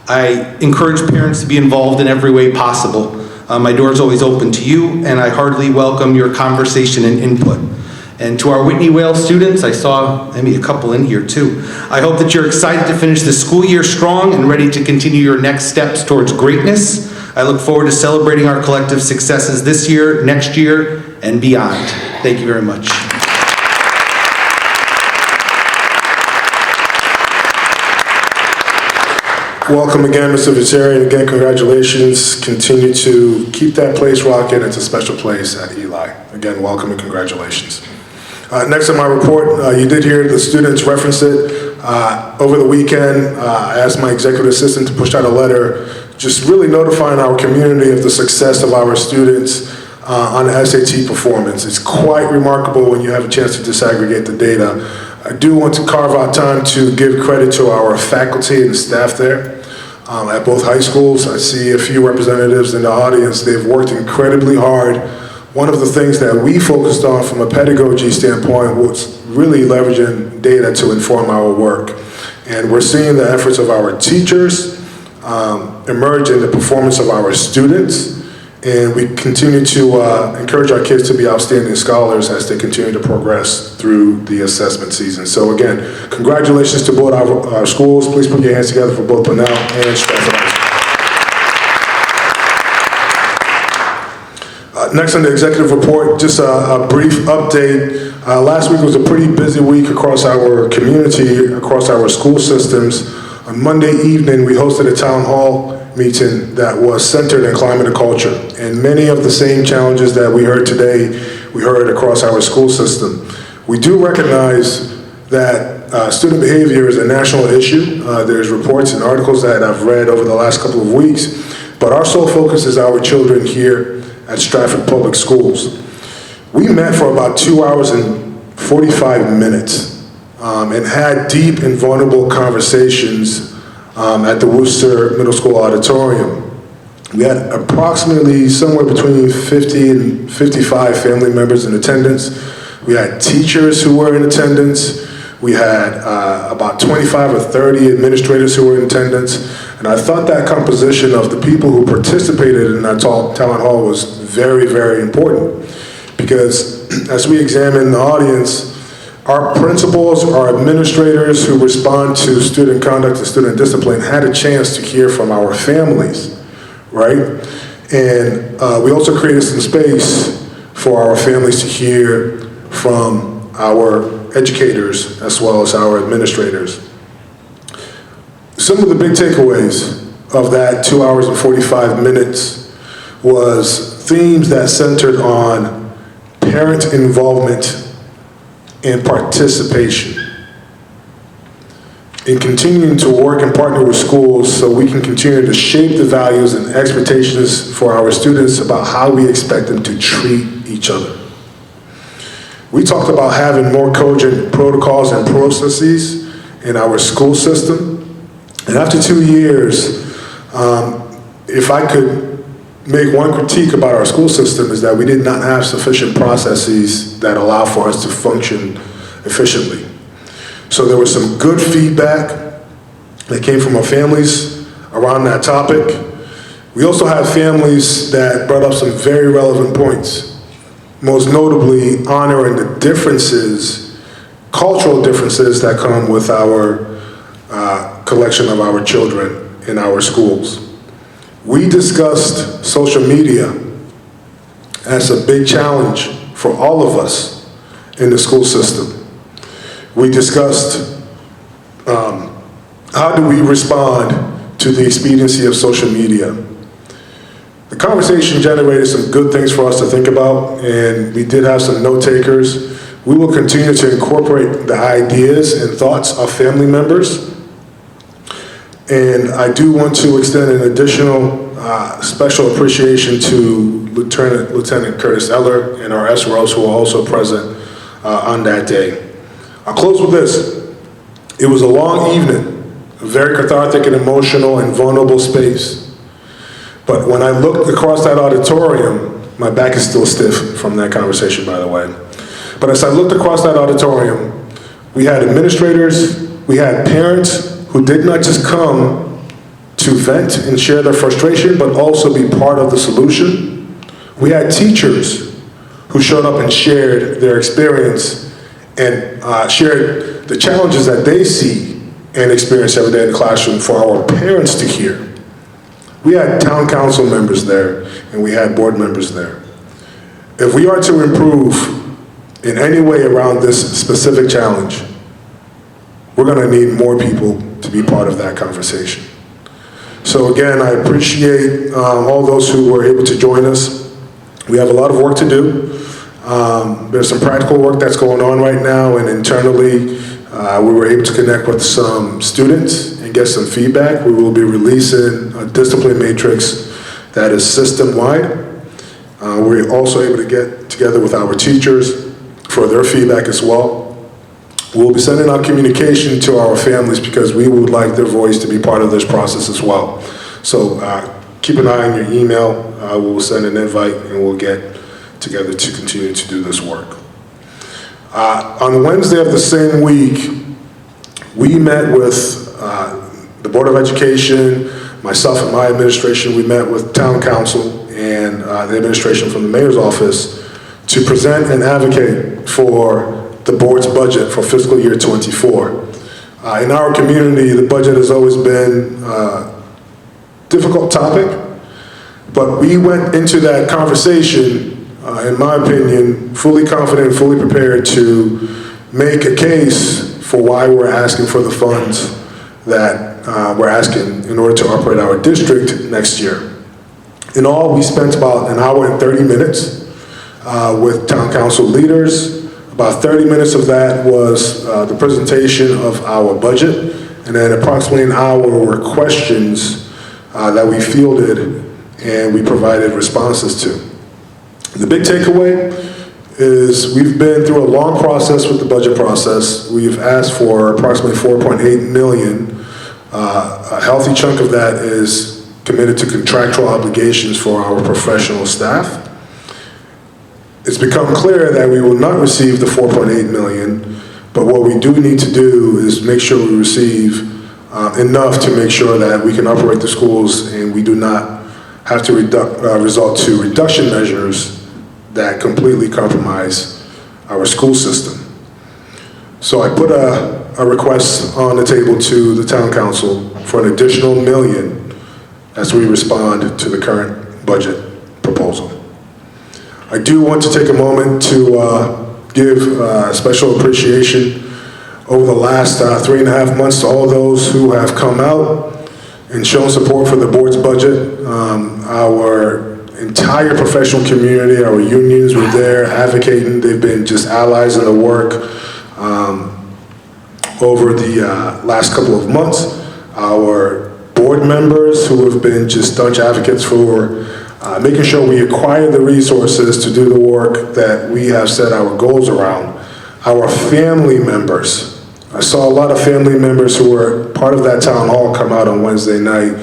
I encourage parents to be involved in every way possible. My door is always open to you, and I heartily welcome your conversation and input. And to our Whitney Whale students, I saw maybe a couple in here too. I hope that you're excited to finish the school year strong and ready to continue your next steps towards greatness. I look forward to celebrating our collective successes this year, next year, and beyond. Thank you very much. Welcome again, Mr. Viteri, and again, congratulations. Continue to keep that place rocking. It's a special place at Eli. Again, welcome and congratulations. Next on my report, you did hear the students reference it. Over the weekend, I asked my executive assistant to push out a letter just really notifying our community of the success of our students on the SAT performance. It's quite remarkable when you have a chance to disaggregate the data. I do want to carve out time to give credit to our faculty and staff there at both high schools. I see a few representatives in the audience. They've worked incredibly hard. One of the things that we focused on from a pedagogy standpoint was really leveraging data to inform our work. And we're seeing the efforts of our teachers emerge in the performance of our students. And we continue to encourage our kids to be outstanding scholars as they continue to progress through the assessment season. So again, congratulations to both our schools. Please put your hands together for both Bunnell and Stratford. Next on the executive report, just a brief update. Last week was a pretty busy week across our community, across our school systems. On Monday evening, we hosted a town hall meeting that was centered in climate and culture. And many of the same challenges that we heard today, we heard across our school system. We do recognize that student behavior is a national issue. There's reports and articles that I've read over the last couple of weeks, but our sole focus is our children here at Stratford Public Schools. We met for about 2 hours and 45 minutes and had deep and vulnerable conversations at the Worcester Middle School auditorium. We had approximately somewhere between 50 and 55 family members in attendance. We had teachers who were in attendance. We had about 25 or 30 administrators who were in attendance. And I thought that composition of the people who participated in that town hall was very, very important. Because as we examine the audience, our principals, our administrators who respond to student conduct and student discipline had a chance to hear from our families, right? And we also created some space for our families to hear from our educators as well as our administrators. Some of the big takeaways of that 2 hours and 45 minutes was themes that centered on parent involvement and participation in continuing to work and partner with schools so we can continue to shape the values and expectations for our students about how we expect them to treat each other. We talked about having more cogent protocols and processes in our school system. And after 2 years, if I could make one critique about our school system is that we did not have sufficient processes that allow for us to function efficiently. So there was some good feedback that came from our families around that topic. We also had families that brought up some very relevant points, most notably honoring the differences, cultural differences that come with our collection of our children in our schools. We discussed social media as a big challenge for all of us in the school system. We discussed how do we respond to the expediency of social media. The conversation generated some good things for us to think about, and we did have some note takers. We will continue to incorporate the ideas and thoughts of family members. And I do want to extend an additional special appreciation to Lieutenant Curtis Eller and our SROs who were also present on that day. I'll close with this. It was a long evening, a very cathartic and emotional and vulnerable space. But when I looked across that auditorium, my back is still stiff from that conversation, by the way. But as I looked across that auditorium, we had administrators, we had parents who did not just come to vent and share their frustration, but also be part of the solution. We had teachers who showed up and shared their experience and shared the challenges that they see and experience every day in the classroom for our parents to hear. We had town council members there, and we had board members there. If we are to improve in any way around this specific challenge, we're going to need more people to be part of that conversation. So again, I appreciate all those who were able to join us. We have a lot of work to do. There's some practical work that's going on right now, and internally we were able to connect with some students and get some feedback. We will be releasing a discipline matrix that is system-wide. We're also able to get together with our teachers for their feedback as well. We'll be sending out communication to our families because we would like their voice to be part of this process as well. So keep an eye on your email. We'll send an invite and we'll get together to continue to do this work. On Wednesday of the same week, we met with the Board of Education, myself and my administration. We met with Town Council and the administration from the Mayor's office to present and advocate for the board's budget for fiscal year 24. In our community, the budget has always been a difficult topic, but we went into that conversation in my opinion, fully confident, fully prepared to make a case for why we're asking for the funds that we're asking in order to operate our district next year. In all, we spent about an hour and 30 minutes with town council leaders. About 30 minutes of that was the presentation of our budget, and then approximately an hour were questions that we fielded and we provided responses to. The big takeaway is we've been through a long process with the budget process. We've asked for approximately $4.8 million. A healthy chunk of that is committed to contractual obligations for our professional staff. It's become clear that we will not receive the $4.8 million, but what we do need to do is make sure we receive enough to make sure that we can operate the schools and we do not have to resort to reduction measures that completely compromise our school system. So I put a request on the table to the town council for an additional $1 million as we respond to the current budget proposal. I do want to take a moment to give special appreciation over the last 3.5 months to all those who have come out and shown support for the board's budget. Our entire professional community, our unions were there advocating. They've been just allies in the work over the last couple of months. Our board members who have been just staunch advocates for making sure we acquire the resources to do the work that we have set our goals around. Our family members. I saw a lot of family members who were part of that town hall come out on Wednesday night.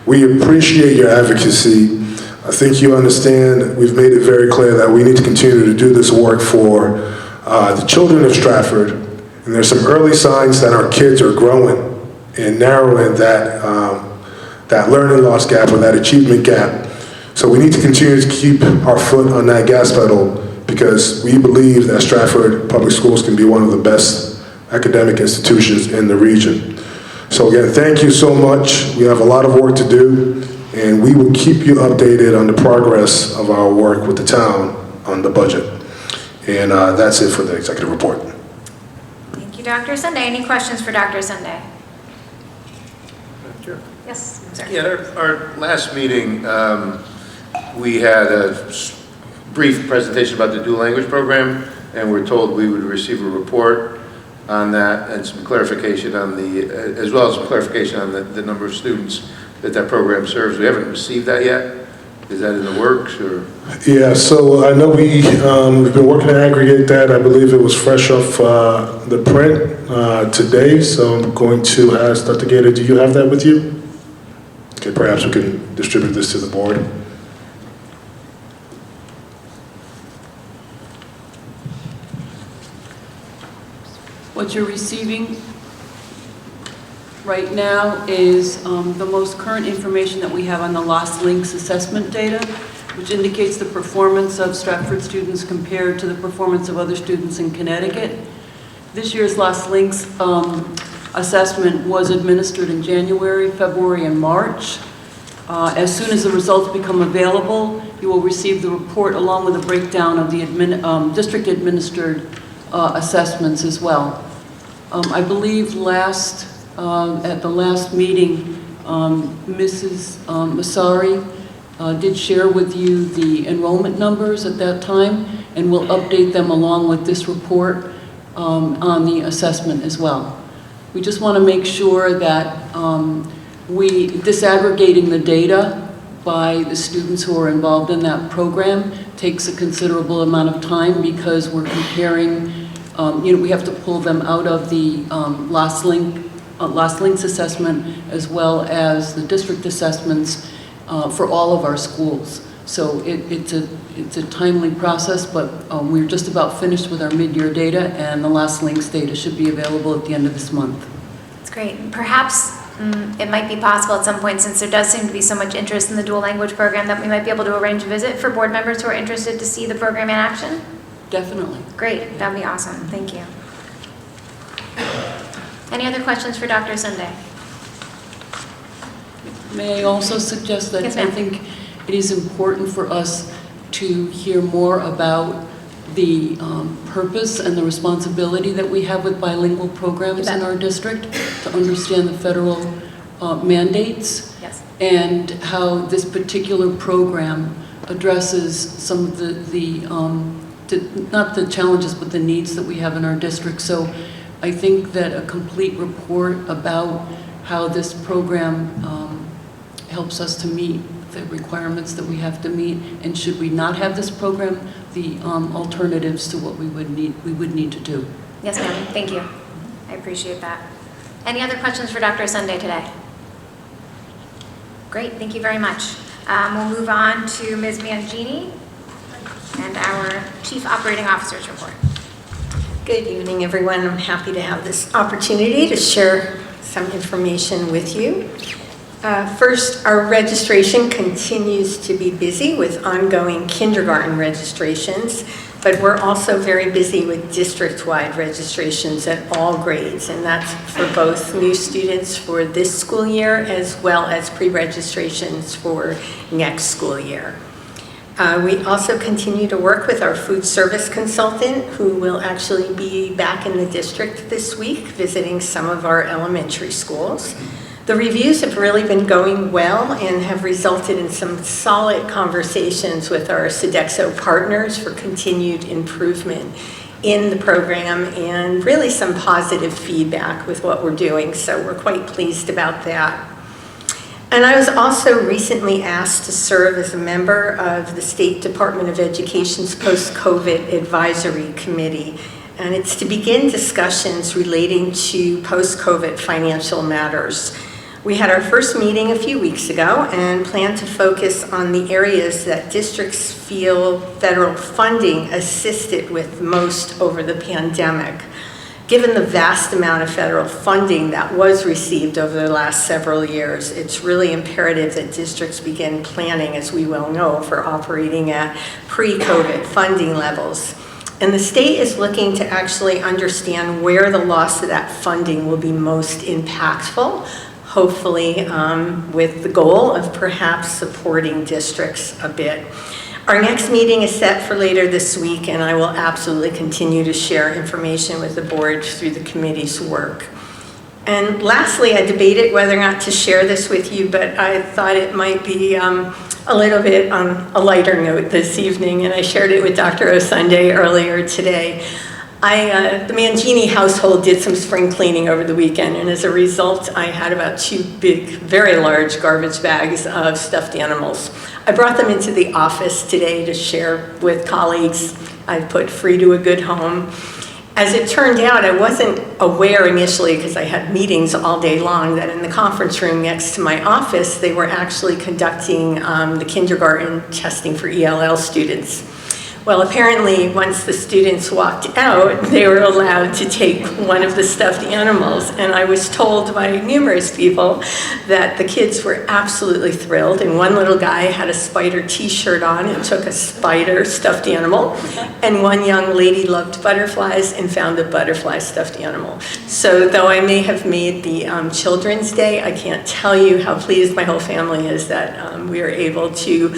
We appreciate your advocacy. I think you understand we've made it very clear that we need to continue to do this work for the children of Stratford. And there's some early signs that our kids are growing and narrowing that learning loss gap or that achievement gap. So we need to continue to keep our foot on that gas pedal because we believe that Stratford Public Schools can be one of the best academic institutions in the region. So again, thank you so much. We have a lot of work to do, and we will keep you updated on the progress of our work with the town on the budget. And that's it for the executive report. Thank you, Dr. Sunday. Any questions for Dr. Sunday? Sure. Yes, sir. Yeah, our last meeting, we had a brief presentation about the dual language program, and we're told we would receive a report on that and some clarification on the, as well as some clarification on the number of students that program serves. We haven't received that yet. Is that in the works or? Yeah, so I know we've been working to aggregate that. I believe it was fresh off the print today, so I'm going to ask Dr. Gator, do you have that with you? Okay, perhaps we can distribute this to the board. What you're receiving right now is the most current information that we have on the Lost Links assessment data, which indicates the performance of Stratford students compared to the performance of other students in Connecticut. This year's Lost Links assessment was administered in January, February, and March. As soon as the results become available, you will receive the report along with a breakdown of the district-administered assessments as well. I believe at the last meeting, Mrs. Masari did share with you the enrollment numbers at that time, and we'll update them along with this report on the assessment as well. We just want to make sure that disaggregating the data by the students who are involved in that program takes a considerable amount of time because we're comparing, we have to pull them out of the Lost Links assessment as well as the district assessments for all of our schools. So it's a timely process, but we're just about finished with our mid-year data, and the Lost Links data should be available at the end of this month. That's great. Perhaps it might be possible at some point, since there does seem to be so much interest in the dual language program, that we might be able to arrange a visit for board members who are interested to see the program in action? Definitely. Great. That'd be awesome. Thank you. Any other questions for Dr. Sunday? May I also suggest that Yes, I ma'am. think it is important for us to hear more about the purpose and the responsibility that we have with bilingual programs in our district, to understand the federal mandates, Yes. and how this particular program addresses some of not the challenges, but the needs that we have in our district. So I think that a complete report about how this program helps us to meet the requirements that we have to meet, and should we not have this program, the alternatives to what we would need to do. Yes, ma'am. Thank you. I appreciate that. Any other questions for Dr. Sunday today? Great. Thank you very much. We'll move on to Ms. Mangini and our Chief Operating Officer's report. Good evening, everyone. I'm happy to have this opportunity to share some information with you. First, our registration continues to be busy with ongoing kindergarten registrations, but we're also very busy with district-wide registrations at all grades, and that's for both new students for this school year as well as pre-registrations for next school year. We also continue to work with our food service consultant, who will actually be back in the district this week visiting some of our elementary schools. The reviews have really been going well and have resulted in some solid conversations with our Sodexo partners for continued improvement in the program, and really some positive feedback with what we're doing, so we're quite pleased about that. And I was also recently asked to serve as a member of the State Department of Education's Post-COVID Advisory Committee, and it's to begin discussions relating to post-COVID financial matters. We had our first meeting a few weeks ago and plan to focus on the areas that districts feel federal funding assisted with most over the pandemic. Given the vast amount of federal funding that was received over the last several years, it's really imperative that districts begin planning, as we well know, for operating at pre-COVID funding levels. And the state is looking to actually understand where the loss of that funding will be most impactful, hopefully with the goal of perhaps supporting districts a bit. Our next meeting is set for later this week, and I will absolutely continue to share information with the board through the committee's work. And lastly, I debated whether or not to share this with you, but I thought it might be a little bit on a lighter note this evening, and I shared it with Dr. Osunday earlier today. The Mangini household did some spring cleaning over the weekend, and as a result, I had about 2 big, very large garbage bags of stuffed animals. I brought them into the office today to share with colleagues. I put free to a good home. As it turned out, I wasn't aware initially, because I had meetings all day long, that in the conference room next to my office, they were actually conducting the kindergarten testing for ELL students. Well, apparently, once the students walked out, they were allowed to take one of the stuffed animals, and I was told by numerous people that the kids were absolutely thrilled, and one little guy had a spider t-shirt on and took a spider stuffed animal, and one young lady loved butterflies and found a butterfly stuffed animal. So though I may have made the Children's Day, I can't tell you how pleased my whole family is that we are able to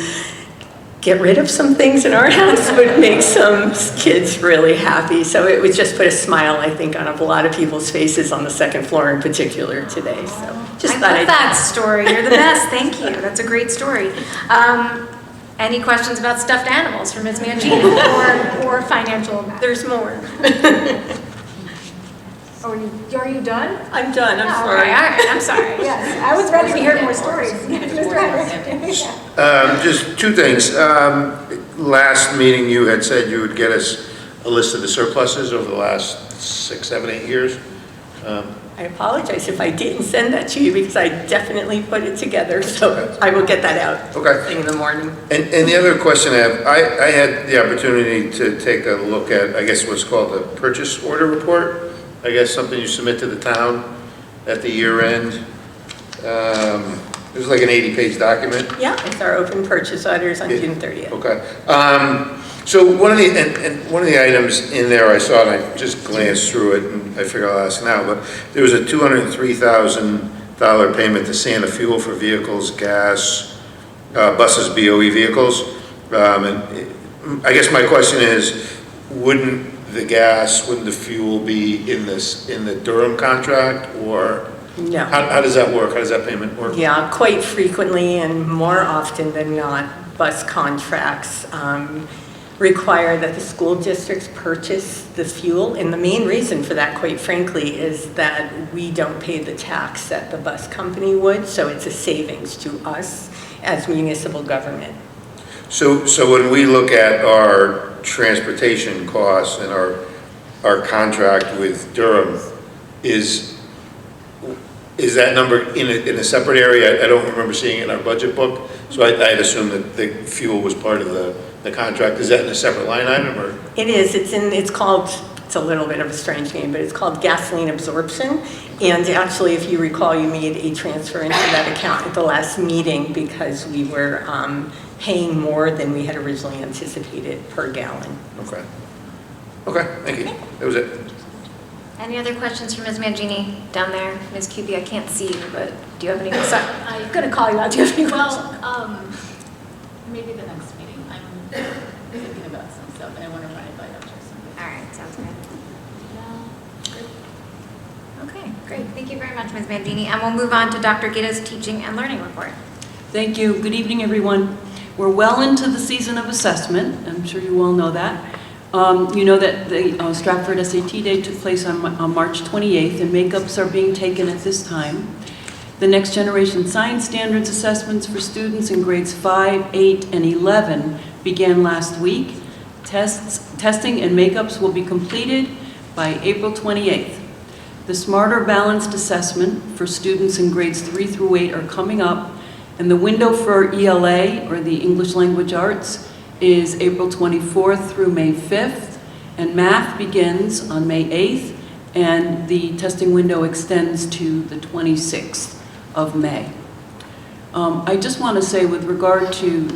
get rid of some things in our house, but make some kids really happy. So it would just put a smile, I think, on a lot of people's faces on the second floor in particular today. So just I thought love that story. You're the best. Thank you. That's a great story. Any questions about stuffed animals for Ms. Mangini or financial? There's more. Oh, are you done? I'm done. I'm sorry. Okay, all right. I'm sorry. Yes, I was ready to hear more stories. Just 2 things. Last meeting, you had said you would get us a list of the surpluses over the last 6, 7, 8 years. I apologize if I didn't send that to you, because I definitely put it together, so I will get that out in the morning. And the other question I have, I had the opportunity to take a look at, I guess what's called the purchase order report. I guess something you submit to the town at the year end. It was like an 80-page document. Yeah, it's our open purchase orders on June 30th. Okay. So one of the items in there I saw, and I just glanced through it, and I figured I'll ask now, but there was a $203,000 payment to Santa Fuel for vehicles, gas, buses, BOE vehicles. And I guess my question is, wouldn't the fuel be in the Durham contract, or No. how does that work? How does that payment work? Yeah, quite frequently and more often than not, bus contracts require that the school districts purchase the fuel. And the main reason for that, quite frankly, is that we don't pay the tax that the bus company would, so it's a savings to us as municipal government. So when we look at our transportation costs and our contract with Durham, is that number in a separate area? I don't remember seeing it in our budget book, so I'd assume that the fuel was part of the contract. Is that in a separate line item, or? It is. It's called, it's a little bit of a strange name, but it's called gasoline absorption. And actually, if you recall, you made a transfer into that account at the last meeting because we were paying more than we had originally anticipated per gallon. Okay. Okay, thank you. That was it. Any other questions for Ms. Mangini down there? Ms. Cubie, I can't see you, but do you have any? I'm going to call you out. Do you have any questions? Well, maybe the next meeting. I'm thinking about some stuff, and I want to run it by Dr. Sunday. All right, sounds good. No? Okay, great. Thank you very much, Ms. Mangini. And we'll move on to Dr. Gitta's teaching and learning report. Thank you. Good evening, everyone. We're well into the season of assessment. I'm sure you all know that. You know that the Stratford SAT Day took place on March 28th, and makeups are being taken at this time. The Next Generation Science Standards assessments for students in grades 5, 8, and 11 began last week. Testing and makeups will be completed by April 28th. The Smarter Balanced Assessment for students in grades 3 through 8 are coming up, and the window for ELA, or the English Language Arts, is April 24th through May 5th, and math begins on May 8th, and the testing window extends to the 26th of May. I just want to say, with regard to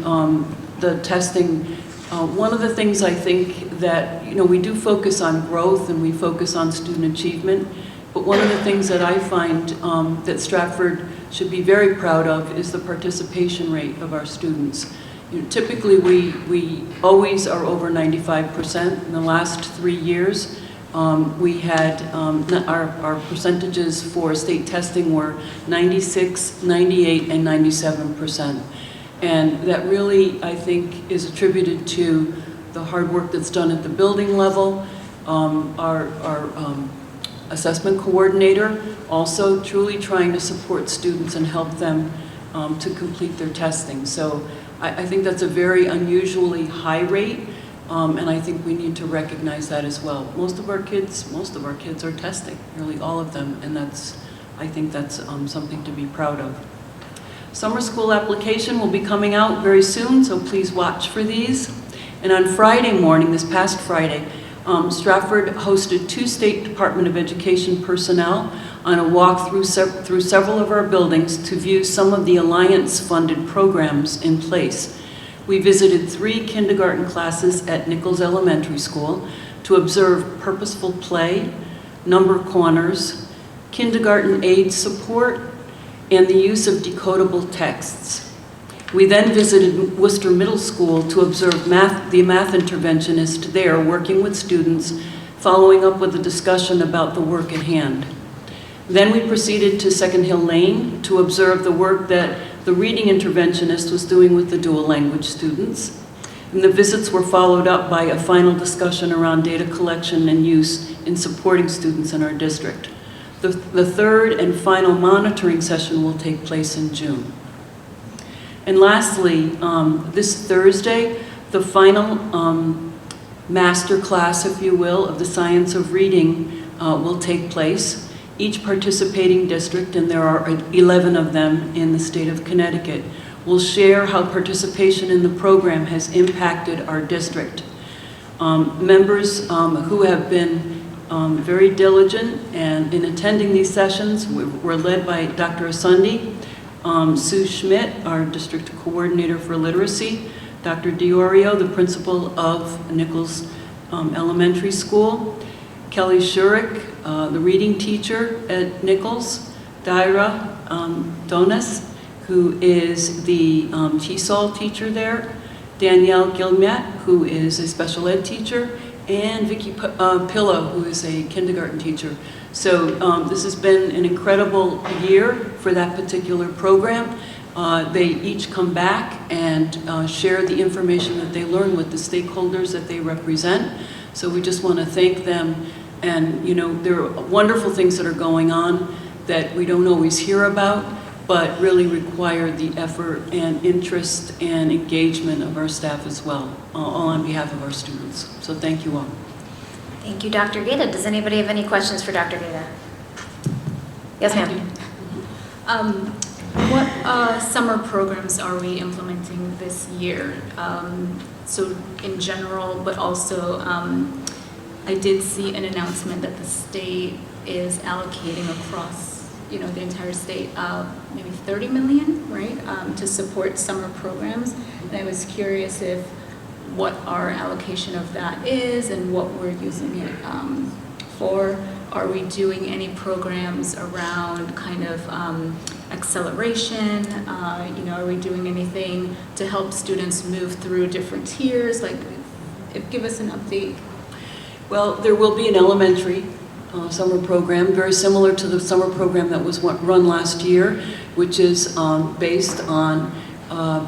the testing, one of the things I think that, we do focus on growth and we focus on student achievement, but one of the things that I find that Stratford should be very proud of is the participation rate of our students. Typically, we always are over 95%. In the last 3 years, we had our percentages for state testing were 96, 98, and 97%. And that really, I think, is attributed to the hard work that's done at the building level. Our assessment coordinator also truly trying to support students and help them to complete their testing. So I think that's a very unusually high rate, and I think we need to recognize that as well. Most of our kids are testing, nearly all of them, and I think that's something to be proud of. Summer school application will be coming out very soon, so please watch for these. And on Friday morning, this past Friday, Stratford hosted 2 State Department of Education personnel on a walk through several of our buildings to view some of the Alliance-funded programs in place. We visited 3 kindergarten classes at Nichols Elementary School to observe purposeful play, number corners, kindergarten aid support, and the use of decodable texts. We then visited Worcester Middle School to observe the math interventionist there working with students, following up with a discussion about the work at hand. Then we proceeded to Second Hill Lane to observe the work that the reading interventionist was doing with the dual language students. And the visits were followed up by a final discussion around data collection and use in supporting students in our district. The third and final monitoring session will take place in June. And lastly, this Thursday, the final master class, if you will, of the Science of Reading will take place. Each participating district, and there are 11 of them in the state of Connecticut, will share how participation in the program has impacted our district. Members who have been very diligent and in attending these sessions were led by Dr. Asundi, Sue Schmidt, our district coordinator for literacy, Dr. Diorio, the principal of Nichols Elementary School, Kelly Shurik, the reading teacher at Nichols, Daira Donis, who is the TESOL teacher there, Danielle Gilmet, who is a special ed teacher, and Vicki Pillow, who is a kindergarten teacher. So this has been an incredible year for that particular program. They each come back and share the information that they learn with the stakeholders that they represent. So we just want to thank them. And you know, there are wonderful things that are going on that we don't always hear about, but really require the effort and interest and engagement of our staff as well, all on behalf of our students. So thank you all. Thank you, Dr. Gaeta. Does anybody have any questions for Dr. Gaeta? Yes, ma'am. What summer programs are we implementing this year? So in general, but also I did see an announcement that the state is allocating across, you know, the entire state, maybe 30 million, right, to support summer programs. And I was curious if what our allocation of that is and what we're using it for. Are we doing any programs around kind of acceleration? You know, are we doing anything to help students move through different tiers? Like, give us an update. Well, there will be an elementary summer program, very similar to the summer program that was run last year, which is based on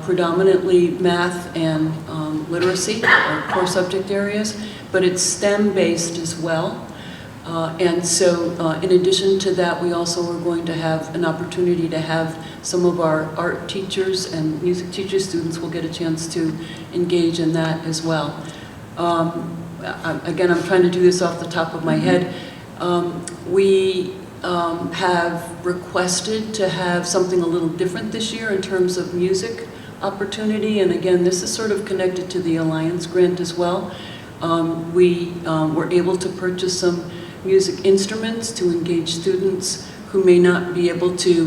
predominantly math and literacy, or core subject areas, but it's STEM-based as well. And so in addition to that, we also are going to have an opportunity to have some of our art teachers and music teachers, students will get a chance to engage in that as well. Again, I'm trying to do this off the top of my head. We have requested to have something a little different this year in terms of music opportunity, and again, this is sort of connected to the Alliance grant as well. We were able to purchase some music instruments to engage students who may not be able to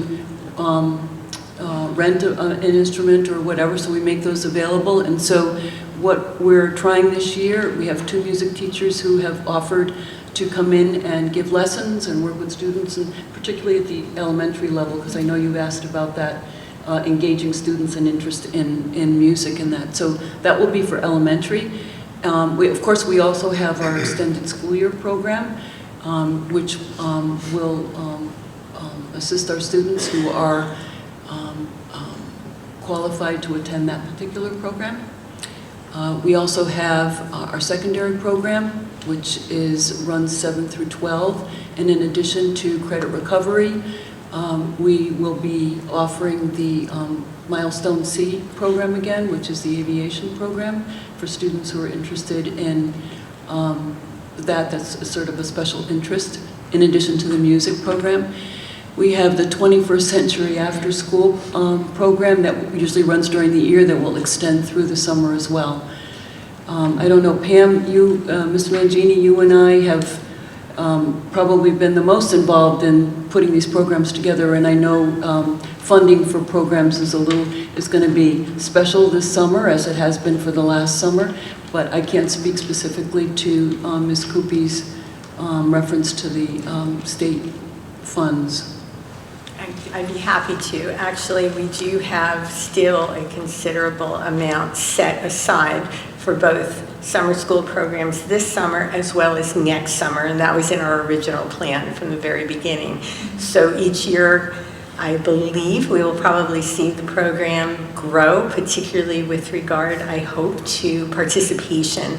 rent an instrument or whatever, so we make those available. And so what we're trying this year, we have 2 music teachers who have offered to come in and give lessons and work with students, and particularly at the elementary level, because I know you asked about that, engaging students and interest in music and that. So that will be for elementary. Of course, we also have our extended school year program, which will assist our students who are qualified to attend that particular program. We also have our secondary program, which runs 7 through 12, and in addition to credit recovery, we will be offering the Milestone C program again, which is the aviation program for students who are interested in that's sort of a special interest, in addition to the music program. We have the 21st Century After School program that usually runs during the year that will extend through the summer as well. I don't know, Pam, you, Ms. Mangini, you and I have probably been the most involved in putting these programs together, and I know funding for programs is going to be special this summer, as it has been for the last summer, but I can't speak specifically to Ms. Coopy's reference to the state funds. I'd be happy to. Actually, we do have still a considerable amount set aside for both summer school programs this summer as well as next summer, and that was in our original plan from the very beginning. So each year, I believe we will probably see the program grow, particularly with regard, I hope, to participation.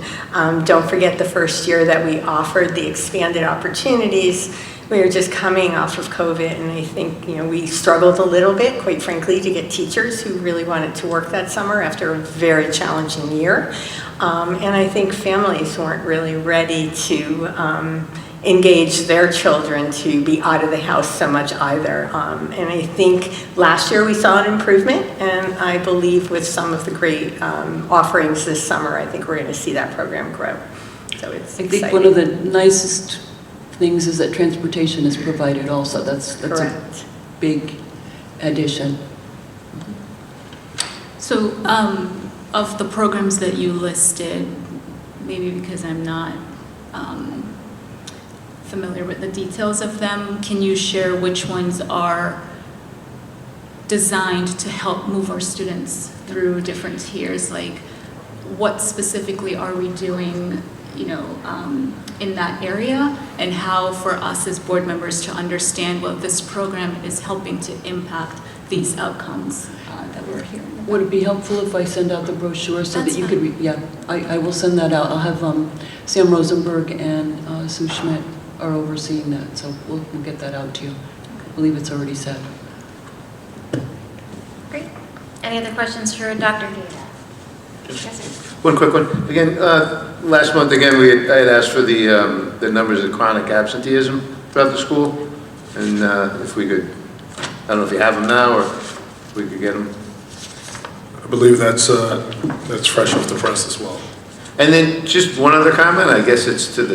Don't forget the first year that we offered the expanded opportunities. We were just coming off of COVID, and I think, you know, we struggled a little bit, quite frankly, to get teachers who really wanted to work that summer after a very challenging year. And I think families weren't really ready to engage their children to be out of the house so much either. And I think last year we saw an improvement, and I believe with some of the great offerings this summer, I think we're going to see that program grow. So it's exciting. I think one of the nicest things is that transportation is provided also. That's Correct. A big addition. So of the programs that you listed, maybe because I'm not familiar with the details of them, can you share which ones are designed to help move our students through different tiers? Like, what specifically are we doing, in that area, and how for us as board members to understand what this program is helping to impact these outcomes that we're hearing about. Would it be helpful if I send out the brochure so That's that you could read? Yeah, I will send that out. I'll have Sam Rosenberg and Sue Schmidt are overseeing that, so we'll get that out to you. I believe it's already set. Great. Any other questions for Dr. Gata? Yes, sir. One quick one. Again, last month, again, I had asked for the numbers of chronic absenteeism throughout the school. And if we could, I don't know if you have them now or if we could get them. I believe that's fresh off the press as well. And then just one other comment, I guess it's to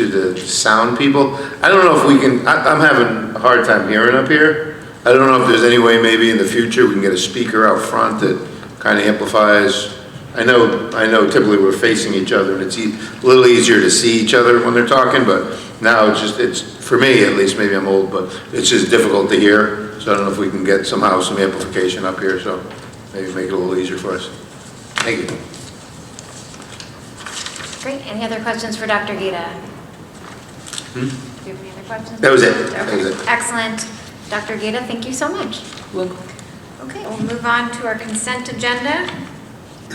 the sound people. I don't know if we can, I'm having a hard time hearing up here. I don't know if there's any way maybe in the future we can get a speaker out front that kind of amplifies. I know typically we're facing each other and it's a little easier to see each other when they're talking, but now it's for me at least, maybe I'm old, but it's just difficult to hear. So I don't know if we can get somehow some amplification up here, so maybe make it a little easier for us. Thank you. Great. Any other questions for Dr. Gata? Do you have any other questions? That was it. Okay. That was it. Excellent. Dr. Gata, thank you so much. Welcome. Okay, we'll move on to our consent agenda.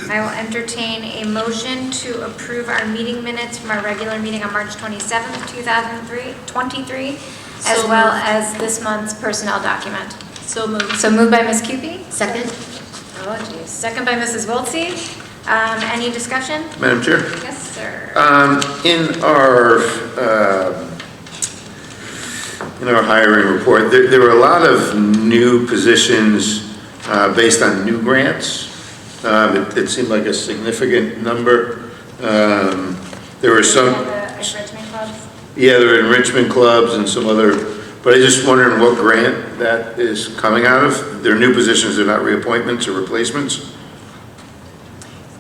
I will entertain a motion to approve our meeting minutes from our regular meeting on March 27th, 2023, as So well moved. as this month's personnel document. So moved. So moved by Ms. Cupie? Second? Oh, geez. Second by Mrs. Wiltsey. Any discussion? Madam Chair? Yes, sir. In our hiring report, there were a lot of new positions based on new grants. It seemed like a significant number. There were some. The enrichment clubs? Yeah, there were enrichment clubs and some other, but I just wondering what grant that is coming out of. They're new positions, they're not reappointments or replacements?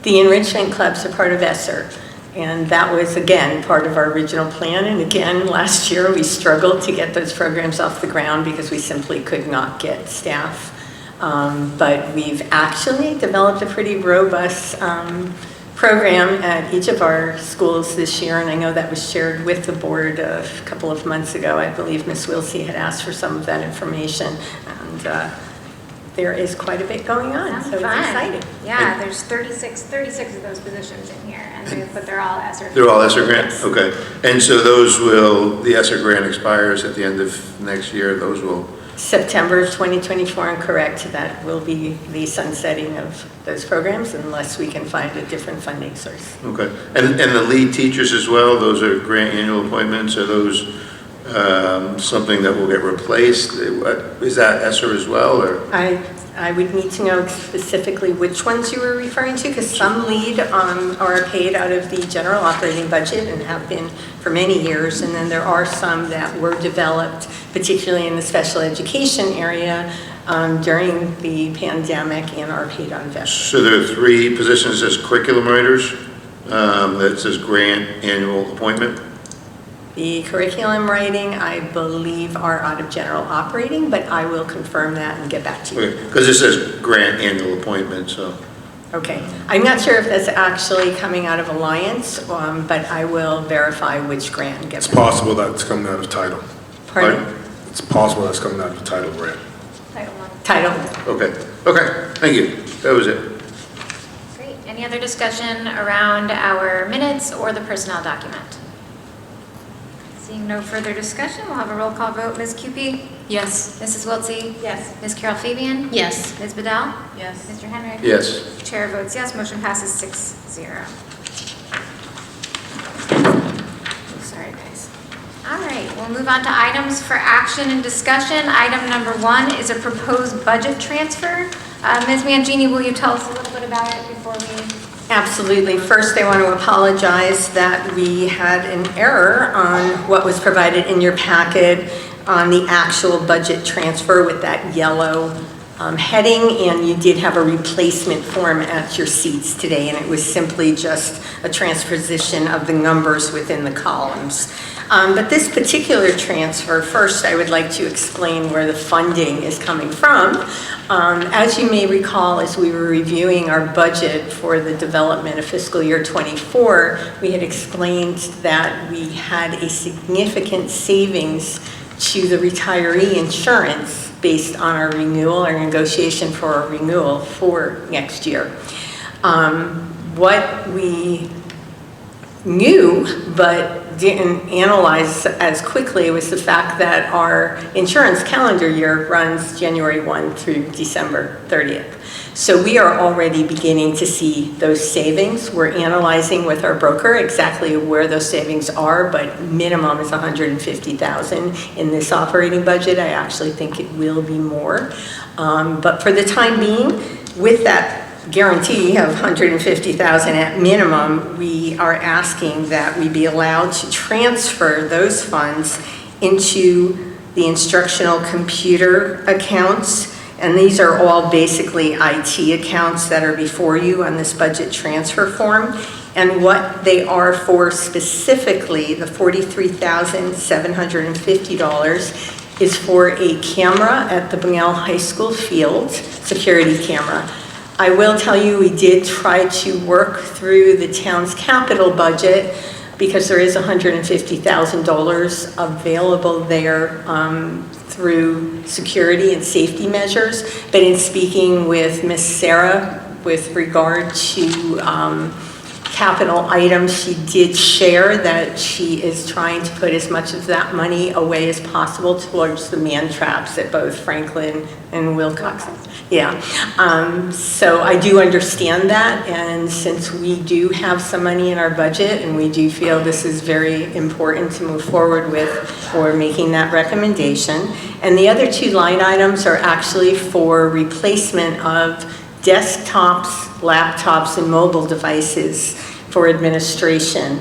The enrichment clubs are part of ESSER, and that was, again, part of our original plan. And again, last year, we struggled to get those programs off the ground because we simply could not get staff. But we've actually developed a pretty robust program at each of our schools this year, and I know that was shared with the board a couple of months ago. I believe Ms. Wilsey had asked for some of that information, and there is quite a bit going on, Sounds so it's fun. exciting. Yeah, there's 36 of those positions in here, but they're all ESSER. They're all ESSER grants? Okay. And so the ESSER grant expires at the end of next year, those will? September 2024, and correct, that will be the sunsetting of those programs unless we can find a different funding source. Okay. And the lead teachers as well, those are grant annual appointments, are those something that will get replaced? Is that ESSER as well, or? I would need to know specifically which ones you were referring to, because some lead are paid out of the general operating budget and have been for many years, and then there are some that were developed, particularly in the special education area, during the pandemic and are paid on veterans. So there are 3 positions as curriculum writers that says grant annual appointment? The curriculum writing, I believe, are out of general operating, but I will confirm that and get back to you. Okay, because it says grant annual appointment, so. Okay. I'm not sure if that's actually coming out of Alliance, but I will verify which grant and get It's back. possible that's coming out of title. Pardon? It's possible that's coming out of the title grant. Title. Okay, thank you. That was it. Great. Any other discussion around our minutes or the personnel document? Seeing no further discussion, we'll have a roll call vote. Ms. Cupie? Yes. Mrs. Wiltsey? Yes. Ms. Carol Fabian? Yes. Ms. Bedell? Yes. Mr. Henrik? Yes. Chair votes yes, motion passes 6-0. Sorry, guys. All right, we'll move on to items for action and discussion. Item number 1 is a proposed budget transfer. Ms. Mangini, will you tell us a little bit about it before we? Absolutely. First, I want to apologize that we had an error on what was provided in your packet on the actual budget transfer with that yellow heading, and you did have a replacement form at your seats today, and it was simply just a transposition of the numbers within the columns. But this particular transfer, first I would like to explain where the funding is coming from. As you may recall, as we were reviewing our budget for the development of fiscal year '24, we had explained that we had a significant savings to the retiree insurance based on our renewal, our negotiation for our renewal for next year. What we knew but didn't analyze as quickly was the fact that our insurance calendar year runs January 1 through December 30th. So we are already beginning to see those savings. We're analyzing with our broker exactly where those savings are, but minimum is $150,000 in this operating budget. I actually think it will be more. But for the time being, with that guarantee of $150,000 at minimum, we are asking that we be allowed to transfer those funds into the instructional computer accounts. And these are all basically IT accounts that are before you on this budget transfer form. And what they are for specifically, the $43,750 is for a camera at the Bunnell High School field, security camera. I will tell you, we did try to work through the town's capital budget because there is $150,000 available there through security and safety measures. But in speaking with Miss Sarah with regard to capital items, she did share that she is trying to put as much of that money away as possible towards the man traps at both Franklin and Wilcox. Yeah, so I do understand that, and since we do have some money in our budget and we do feel this is very important to move forward with, we're making that recommendation. And the other two line items are actually for replacement of desktops, laptops, and mobile devices for administration.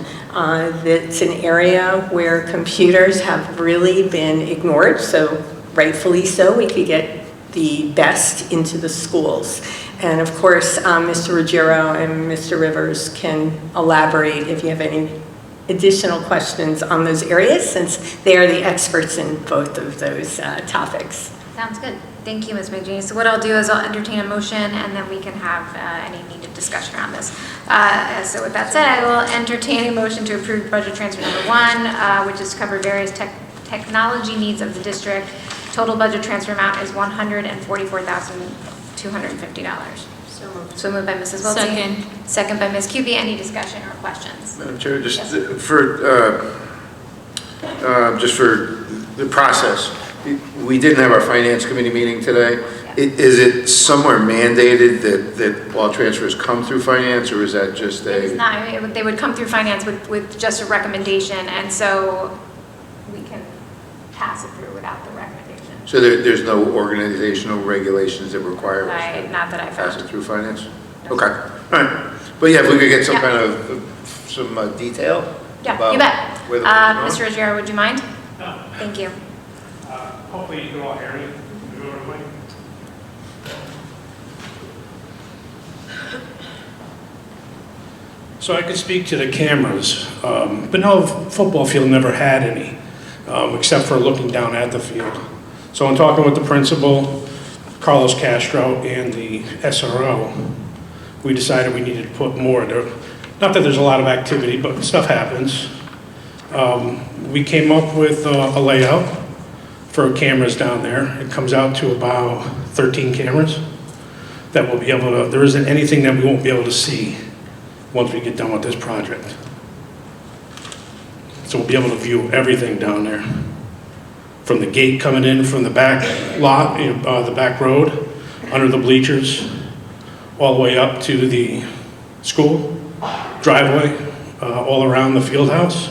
It's an area where computers have really been ignored, so rightfully so, we could get the best into the schools. And of course, Mr. Ruggiero and Mr. Rivers can elaborate if you have any additional questions on those areas, since they are the experts in both of those topics. Sounds good. Thank you, Ms. McGee. So what I'll do is I'll entertain a motion and then we can have any needed discussion around this. So with that said, I will entertain a motion to approve budget transfer number 1, which is to cover various technology needs of the district. Total budget transfer amount is $144,250. So moved by Mrs. Wiltie. Second. Second by Ms. Cubie. Any discussion or questions? Madam Chair, just Yes. for the process, we didn't have our finance committee meeting today. Is it somewhere mandated that all transfers come through finance, or is that just a? It's not. They would come through finance with just a recommendation, and so we can pass it through without the recommendation. So there's no organizational regulations that require us to Not that I pass found. it through finance? Okay, all right. But yeah, if we could get some kind of, some detail. Yeah, about you bet. where the money's Mr. going. Ruggiero, would you mind? No. Thank you. Hopefully you can all hear me. So I could speak to the cameras. But no, football field never had any, except for looking down at the field. So in talking with the principal, Carlos Castro, and the SRO, we decided we needed to put more there. Not that there's a lot of activity, but stuff happens. We came up with a layout for cameras down there. It comes out to about 13 cameras that we'll be able to, there isn't anything that we won't be able to see once we get done with this project. So we'll be able to view everything down there. From the gate coming in from the back lot, the back road, under the bleachers, all the way up to the school, driveway, all around the field house,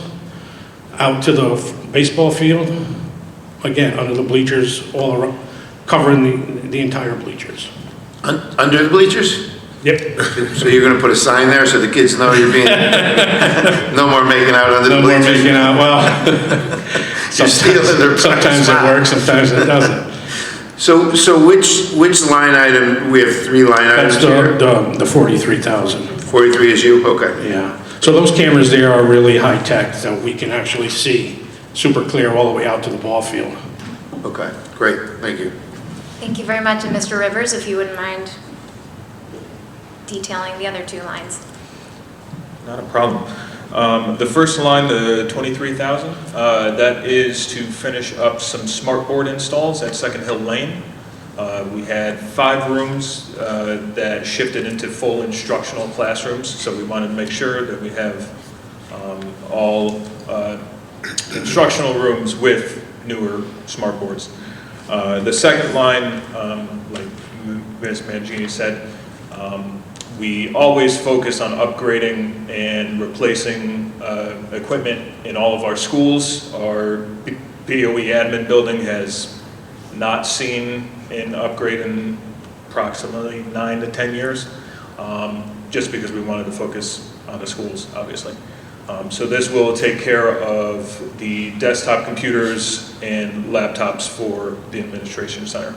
out to the baseball field, again, under the bleachers, all around, covering the entire bleachers. Under the bleachers? Yep. So you're going to put a sign there so the kids know you're being, no more making out under the bleachers? No more making out, well, sometimes it works, sometimes it doesn't. So which line item, we have 3 line items here? That's the 43,000. 43 is you? Okay. Yeah. So those cameras there are really high tech, so we can actually see super clear all the way out to the ball field. Okay, great, thank you. Thank you very much. And Mr. Rivers, if you wouldn't mind detailing the other two lines. Not a problem. The first line, the 23,000, that is to finish up some smartboard installs at Second Hill Lane. We had 5 rooms that shifted into full instructional classrooms, so we wanted to make sure that we have all instructional rooms with newer smartboards. The second line, like Ms. Mangini said, we always focus on upgrading and replacing equipment in all of our schools. Our BOE admin building has not seen an upgrade in approximately 9 to 10 years, just because we wanted to focus on the schools, obviously. So this will take care of the desktop computers and laptops for the administration center.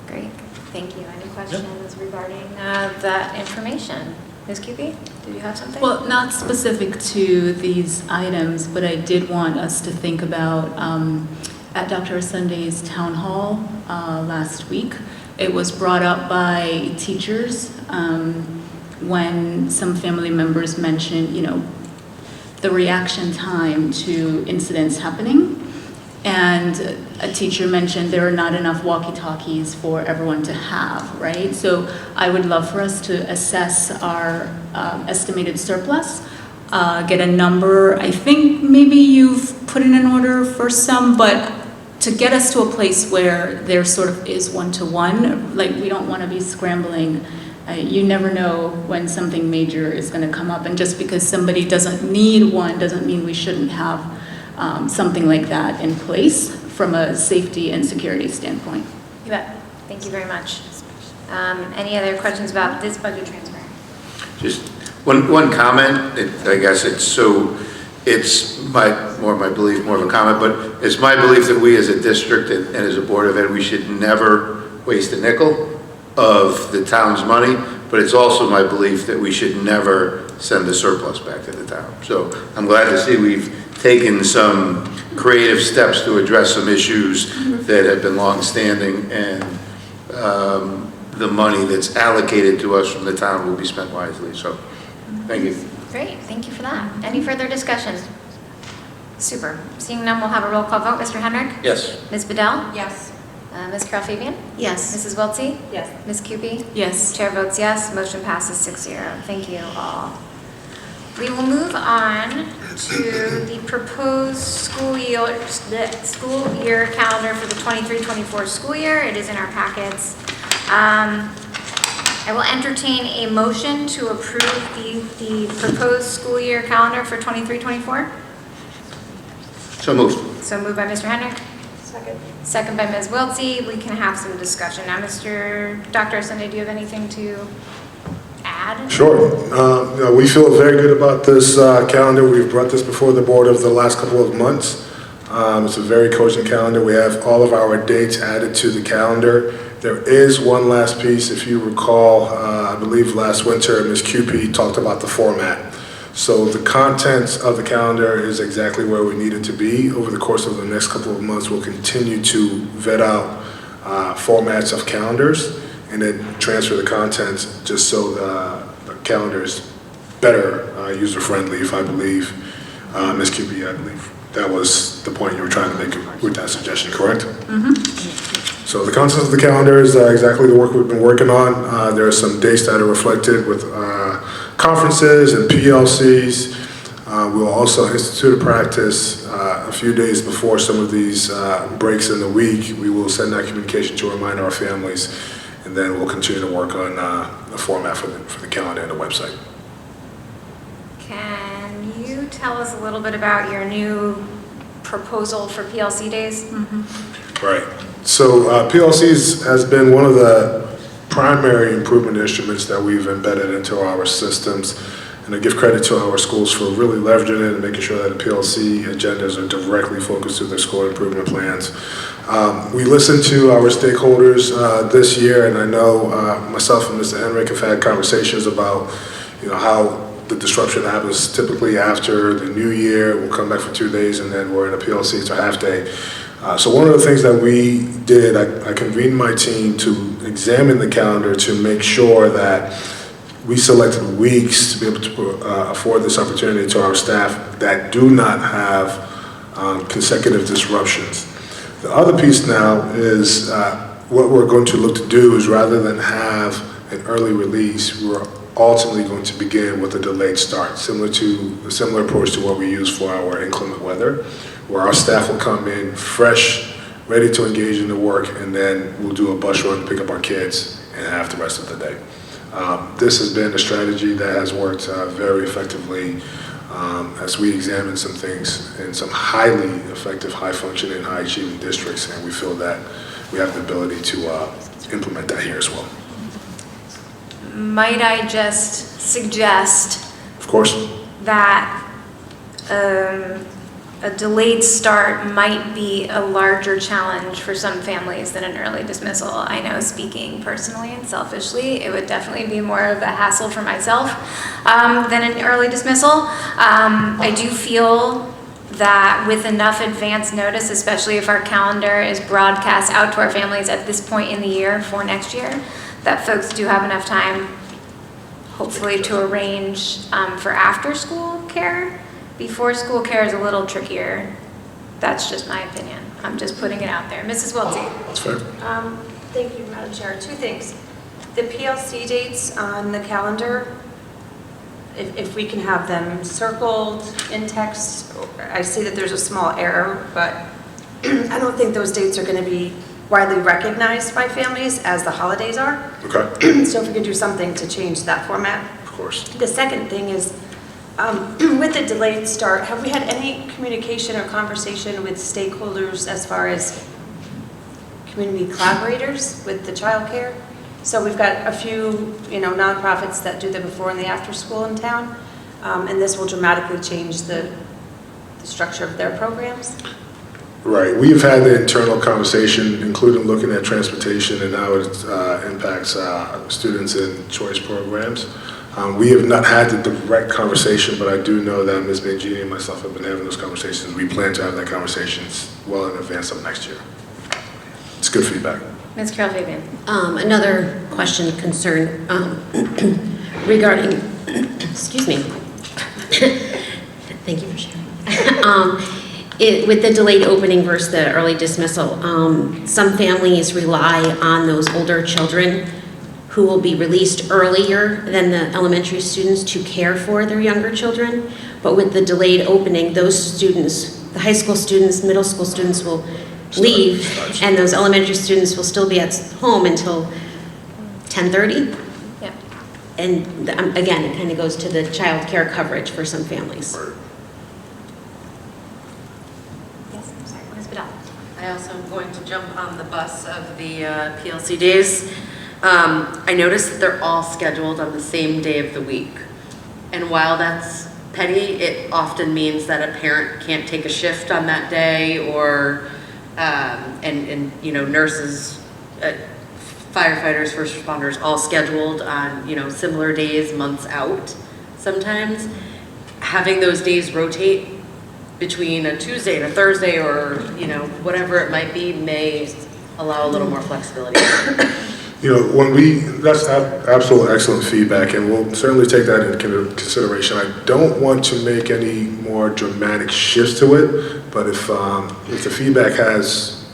Great, thank you. Any questions regarding that information? Ms. Cupie, did you have something? Well, not specific to these items, but I did want us to think about at Dr. Sunday's town hall last week, it was brought up by teachers when some family members mentioned, the reaction time to incidents happening. And a teacher mentioned there are not enough walkie-talkies for everyone to have, right? So I would love for us to assess our estimated surplus, get a number. I think maybe you've put in an order for some, but to get us to a place where there sort of is one-to-one, like we don't want to be scrambling. You never know when something major is going to come up, and just because somebody doesn't need one doesn't mean we shouldn't have something like that in place from a safety and security standpoint. You bet. Thank you very much. Any other questions about this budget transfer? Just one comment. I guess it's more my belief, more of a comment, but it's my belief that we as a district and as a Board of Ed, we should never waste a nickel of the town's money, but it's also my belief that we should never send the surplus back to the town. So I'm glad to see we've taken some creative steps to address some issues that have been long-standing, and the money that's allocated to us from the town will be spent wisely. So thank you. Great, thank you for that. Any further discussion? Super. Seeing none, we'll have a roll call vote. Mr. Henrik? Yes. Ms. Bedell? Yes. Ms. Carl-Fabian? Yes. Mrs. Wiltsey? Yes. Ms. Cupie? Yes. Chair votes yes. Motion passes 6-0. Thank you all. We will move on to the proposed school year calendar for the 23-24 school year. It is in our packets. I will entertain a motion to approve the proposed school year calendar for 23-24. So moved. So moved by Mr. Henrik. Second. Second by Ms. Wiltsey. We can have some discussion. Now, Dr. Sunday, do you have anything to add? Sure. We feel very good about this calendar. We've brought this before the board over the last couple of months. It's a very cogent calendar. We have all of our dates added to the calendar. There is one last piece. If you recall, I believe last winter, Ms. Cupie talked about the format. So the contents of the calendar is exactly where we need it to be. Over the course of the next couple of months, we'll continue to vet out formats of calendars and then transfer the contents just so the calendar is better user-friendly, if I believe. Ms. Cupie, I believe that was the point you were trying to make with that suggestion, correct? Mm-hmm. So the contents of the calendar is exactly the work we've been working on. There are some dates that are reflected with conferences and PLCs. We'll also institute a practice a few days before some of these breaks in the week. We will send that communication to remind our families, and then we'll continue to work on the format for the calendar and the website. Can you tell us a little bit about your new proposal for PLC days? Mm-hmm. Right. So PLCs has been one of the primary improvement instruments that we've embedded into our systems. And I give credit to our schools for really leveraging it and making sure that the PLC agendas are directly focused to their school improvement plans. We listened to our stakeholders this year, and I know myself and Mr. Henrik have had conversations about how the disruption happens typically after the new year. We'll come back for 2 days, and then we're in a PLC, it's a half day. So one of the things that we did, I convened my team to examine the calendar to make sure that we selected weeks to be able to afford this opportunity to our staff that do not have consecutive disruptions. The other piece now is what we're going to look to do is, rather than have an early release, we're ultimately going to begin with a delayed start, similar approach to what we use for our inclement weather, where our staff will come in fresh, ready to engage in the work, and then we'll do a bus run to pick up our kids and have the rest of the day. This has been a strategy that has worked very effectively as we examine some things in some highly effective, high-functioning, high-achieving districts, and we feel that we have the ability to implement that here as well. Might I just suggest Of course. that a delayed start might be a larger challenge for some families than an early dismissal. I know, speaking personally and selfishly, it would definitely be more of a hassle for myself than an early dismissal. I do feel that with enough advance notice, especially if our calendar is broadcast out to our families at this point in the year for next year, that folks do have enough time, hopefully, to arrange for after-school care. Before school care is a little trickier. That's just my opinion. I'm just putting it out there. Mrs. Wiltsey. That's fair. Thank you, Madam Chair. Two things. The PLC dates on the calendar, if we can have them circled in text. I see that there's a small error, but I don't think those dates are going to be widely recognized by families as the holidays are. Okay. So if we could do something to change that format. Of course. The second thing is, with the delayed start, have we had any communication or conversation with stakeholders as far as community collaborators with the childcare? So we've got a few, nonprofits that do the before and the after school in town, and this will dramatically change the structure of their programs. Right. We've had the internal conversation, including looking at transportation and how it impacts students in choice programs. We have not had the direct conversation, but I do know that Ms. Mangini and myself have been having those conversations. We plan to have that conversations well in advance of next year. It's good feedback. Ms. Carol Fabian. Another question, concern regarding, excuse me. Thank you for sharing. With the delayed opening versus the early dismissal, some families rely on those older children who will be released earlier than the elementary students to care for their younger children. But with the delayed opening, those students, the high school students, middle school students will leave, and those elementary students will still be at home until 10:30. Yeah. And again, it kind of goes to the child care coverage for some families. Yes, I'm sorry, Ms. Bedell. I also am going to jump on the bus of the PLC days. I noticed that they're all scheduled on the same day of the week. And while that's petty, it often means that a parent can't take a shift on that day, or, nurses, firefighters, first responders, all scheduled on, similar days, months out sometimes. Having those days rotate between a Tuesday and a Thursday, or, whatever it might be, may allow a little more flexibility. That's absolute excellent feedback, and we'll certainly take that into consideration. I don't want to make any more dramatic shifts to it, but if the feedback has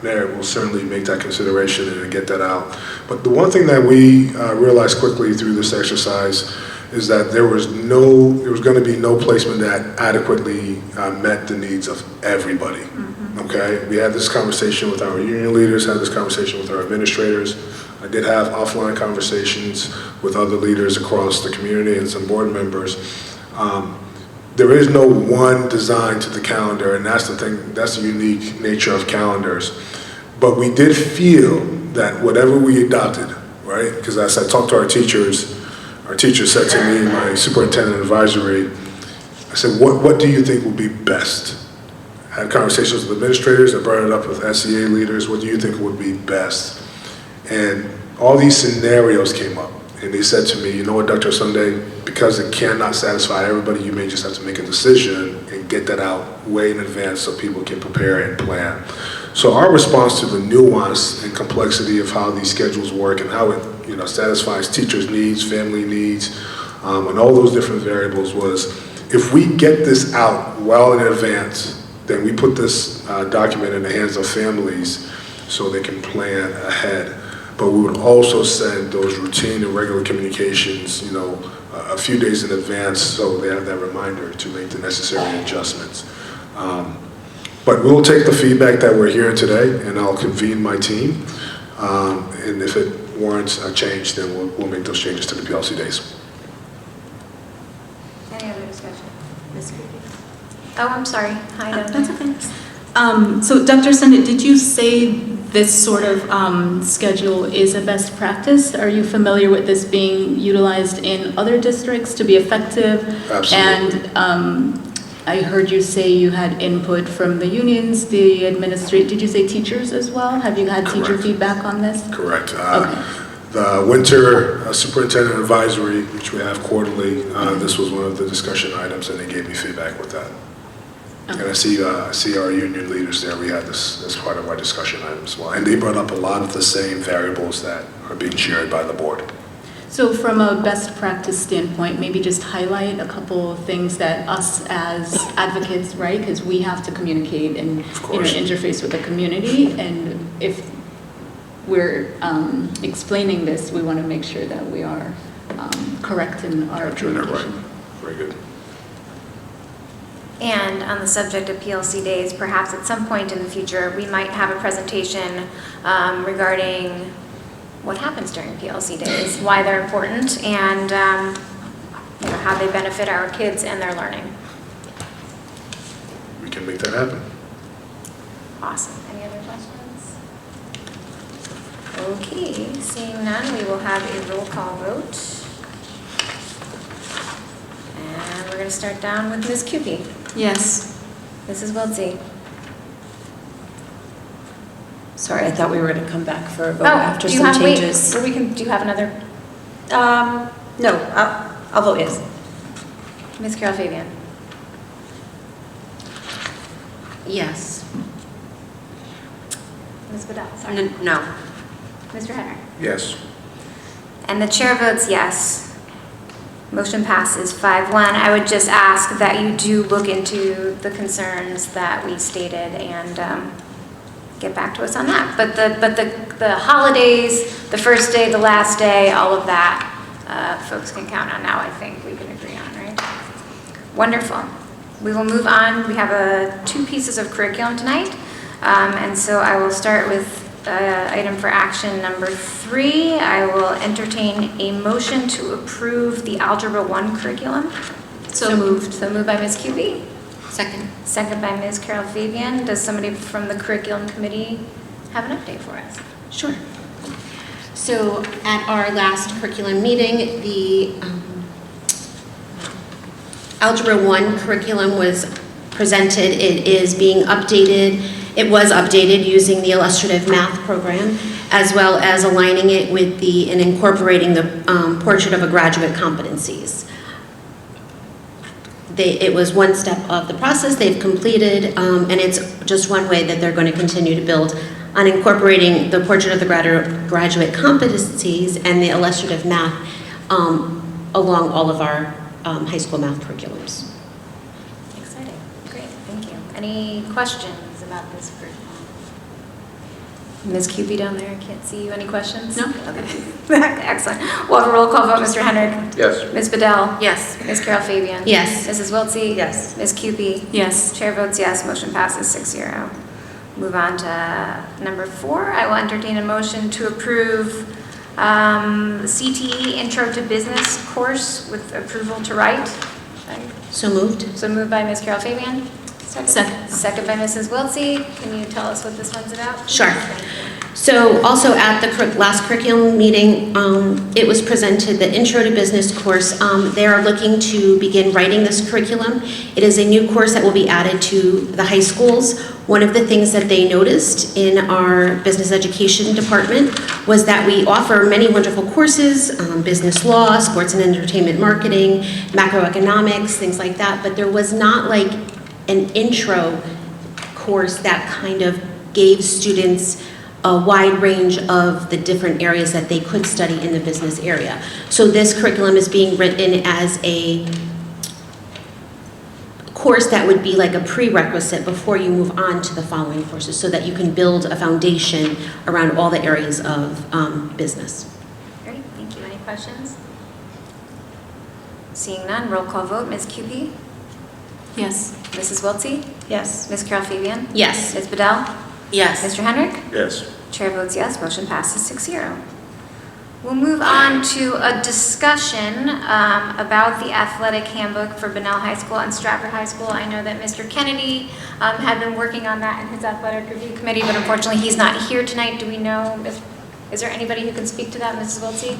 merit, we'll certainly make that consideration and get that out. But the one thing that we realized quickly through this exercise is that there was going to be no placement that adequately met the needs of everybody. Okay, we had this conversation with our union leaders, had this conversation with our administrators. I did have offline conversations with other leaders across the community and some board members. There is no one design to the calendar, and that's the thing, that's the unique nature of calendars. But we did feel that whatever we adopted, right, because as I talked to our teacher said to me, my superintendent advisory, I said, what do you think will be best? I had conversations with administrators, I brought it up with SEA leaders, what do you think would be best? And all these scenarios came up. and they said to me, you know what, Dr. Sunday, because it cannot satisfy everybody, you may just have to make a decision and get that out way in advance so people can prepare and plan. So our response to the nuance and complexity of how these schedules work and how it, you know, satisfies teachers' needs, family needs, and all those different variables was, if we get this out well in advance, then we put this document in the hands of families so they can plan ahead. But we would also send those routine and regular communications, you know, a few days in advance so they have that reminder to make the necessary adjustments. But we'll take the feedback that we're hearing today, and I'll convene my team. And if it warrants a change, then we'll make those changes to the PLC days. Any other discussion? Ms. Creedy? Oh, I'm sorry. Hi, That's okay. So Dr. Sunday, did you say this sort of schedule is a best practice? Are you familiar with this being utilized in other districts to be effective? Absolutely. And I heard you say you had input from the unions, the did you say teachers as well? Have you had teacher feedback on this? Correct. Okay. The winter superintendent advisory, which we have quarterly, this was one of the discussion items, and they gave me feedback with that. Okay. And I see our union leaders there. We had this as part of our discussion item as well. And they brought up a lot of the same variables that are being shared by the board. So from a best practice standpoint, maybe just highlight a couple of things that us as advocates, right? Because we have to communicate and interface with the community. And if we're explaining this, we want to make sure that we are correct in our communication. Right. Very good. And on the subject of PLC days, perhaps at some point in the future, we might have a presentation regarding what happens during PLC days, why they're important, and you know, how they benefit our kids and their learning. We can make that happen. Awesome. Any other questions? Okay, seeing none, we will have a roll call vote. And we're going to start down with Ms. Cupie. Yes. Mrs. Wiltsey. Sorry, I thought we were going to come back for a vote Oh, after do you some have, changes. wait, do you have another? No, I'll vote yes. Ms. Carol Fabian. Yes. Ms. Bedell, sorry. No. Mr. Henry. Yes. And the chair votes yes. Motion passes 5-1. I would just ask that you do look into the concerns that we stated and get back to us on that. But the holidays, the first day, the last day, all of that, folks can count on now. I think we can agree on, right? Wonderful. We will move on. We have 2 pieces of curriculum tonight, and so I will start with item for action number 3. I will entertain a motion to approve the Algebra 1 curriculum. So moved. So moved by Ms. Cupie. Second. Second by Ms. Carol Fabian. Does somebody from the curriculum committee have an update for us? Sure. So at our last curriculum meeting, the Algebra 1 curriculum was presented. It is being updated. It was updated using the illustrative math program, as well as aligning it with and incorporating the portrait of a graduate competencies. It was one step of the process they've completed, and it's just one way that they're going to continue to build on incorporating the portrait of the graduate competencies and the illustrative math along all of our high school math curriculums. Exciting. Great. Thank you. Any questions about this curriculum? Ms. Cupie down there, I can't see you. Any questions? No. Okay. Excellent. We'll have a roll call vote. Mr. Henrik? Yes. Ms. Bedell? Yes. Ms. Carol Fabian? Yes. Mrs. Wiltsey? Yes. Ms. Cupie? Yes. Chair votes yes. Motion passes 6-0. Move on to number 4. I will entertain a motion to approve CTE Intro to Business course with approval to write. So moved. So moved by Ms. Carol Fabian. Second. Second by Mrs. Wiltsey. Can you tell us what this one's about? Sure. Thank you. So also at the last curriculum meeting, it was presented the Intro to Business course. They are looking to begin writing this curriculum. It is a new course that will be added to the high schools. One of the things that they noticed in our business education department was that we offer many wonderful courses, business law, sports and entertainment marketing, macroeconomics, things like that, but there was not like an intro course that kind of gave students a wide range of the different areas that they could study in the business area. So this curriculum is being written as a course that would be like a prerequisite before you move on to the following courses, so that you can build a foundation around all the areas of business. Great, thank you. Any questions? Seeing none, roll call vote. Ms. QP? Yes. Mrs. Wiltsey? Yes. Ms. Carol Fabian? Yes. Ms. Bedell? Yes. Mr. Hendrick? Yes. Chair votes yes, motion passes 6-0. We'll move on to a discussion about the athletic handbook for Bunnell High School and Stratford High School. I know that Mr. Kennedy had been working on that in his athletic review committee, but unfortunately he's not here tonight. Do we know, is there anybody who can speak to that, Mrs. Wiltsey?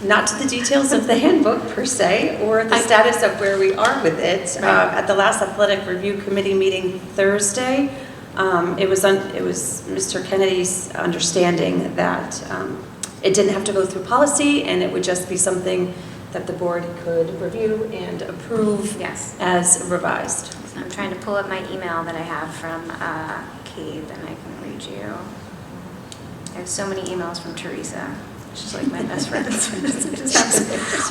Not to the details of the handbook per se, or the status of where we are with it. At the last athletic review committee meeting Thursday, it was Mr. Kennedy's understanding that it didn't have to go through policy, and it would just be something that the board could review and approve as revised. So I'm trying to pull up my email that I have from Cave, and I can read you. I have so many emails from Teresa. She's like my best friend.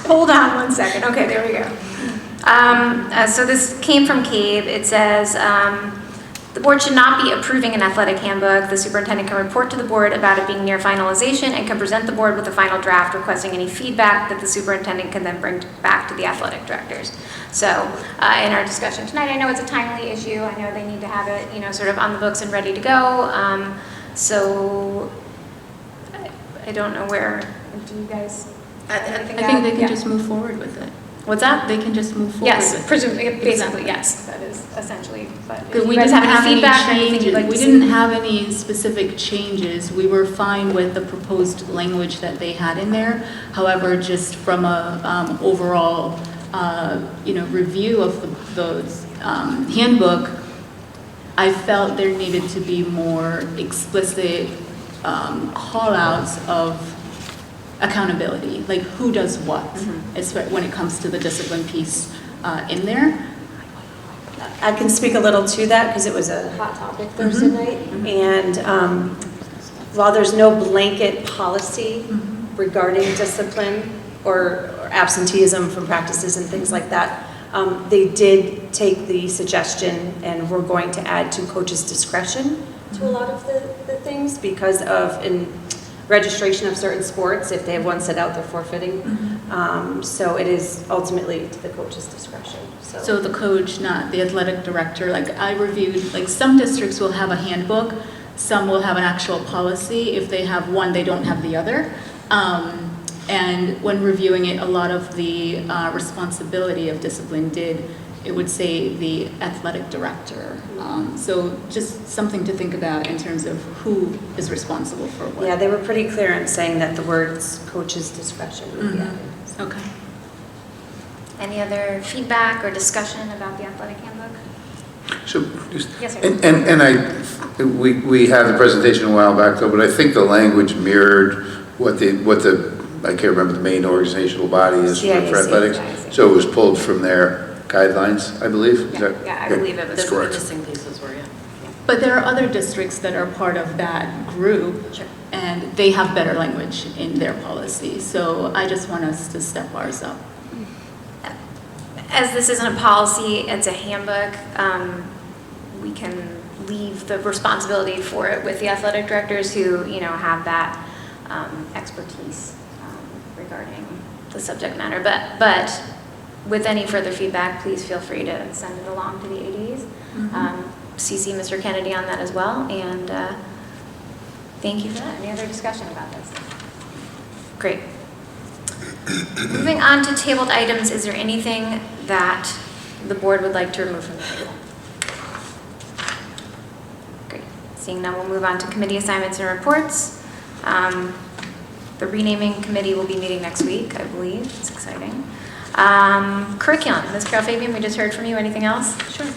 Hold on one second. Okay, there we go. So this came from Cave. It says, the board should not be approving an athletic handbook. The superintendent can report to the board about it being near finalization and can present the board with a final draft requesting any feedback that the superintendent can then bring back to the athletic directors. So in our discussion tonight, I know it's a timely issue. I know they need to have it, sort of on the books and ready to go. So I don't know where, do you guys? I think they can just move forward with it. What's that? They can just move forward. Yes, with presumably, it. basically, yes. That is essentially. But if Because you we guys didn't have have any any feedback or anything you'd changes. like to We see? didn't have any specific changes. We were fine with the proposed language that they had in there. However, just from a overall, review of the handbook, I felt there needed to be more explicit call-outs of accountability, like who does what, when it comes to the discipline piece in there. I can speak a little to that because it was a hot topic Thursday night. And while there's no blanket policy regarding discipline or absenteeism from practices and things like that, they did take the suggestion, and we're going to add to coaches' discretion to a lot of the things because of registration of certain sports. If they have one set out, they're forfeiting. So it is ultimately to the coach's discretion. So the coach, not the athletic director. Like I reviewed, like some districts will have a handbook, some will have an actual policy. If they have one, they don't have the other. And when reviewing it, a lot of the responsibility of discipline it would say the athletic director. So just something to think about in terms of who is responsible for what. Yeah, they were pretty clear in saying that the words coach's discretion would be added. Okay. Any other feedback or discussion about the athletic handbook? So, Yes, sir. we had the presentation a while back though, but I think the language mirrored what the I can't remember the main organizational body is for athletics. So it was pulled from their guidelines, I believe. I believe it was. That's correct. Missing pieces were, But there are other districts that are part of that group, and they have better language in their policy. So I just want us to step ours up. As this isn't a policy, it's a handbook, we can leave the responsibility for it with the athletic directors who, have that expertise regarding the subject matter. But with any further feedback, please feel free to send it along to the ADs. CC Mr. Kennedy on that as well, and thank you for that. Any other discussion about this? Great. Moving on to tabled items, is there anything that the board would like to remove from the table? Great. Seeing none, we'll move on to committee assignments and reports. The renaming committee will be meeting next week, I believe. It's exciting. Curriculum, Ms. Carol Fabian, we just heard from you. Anything else? Sure.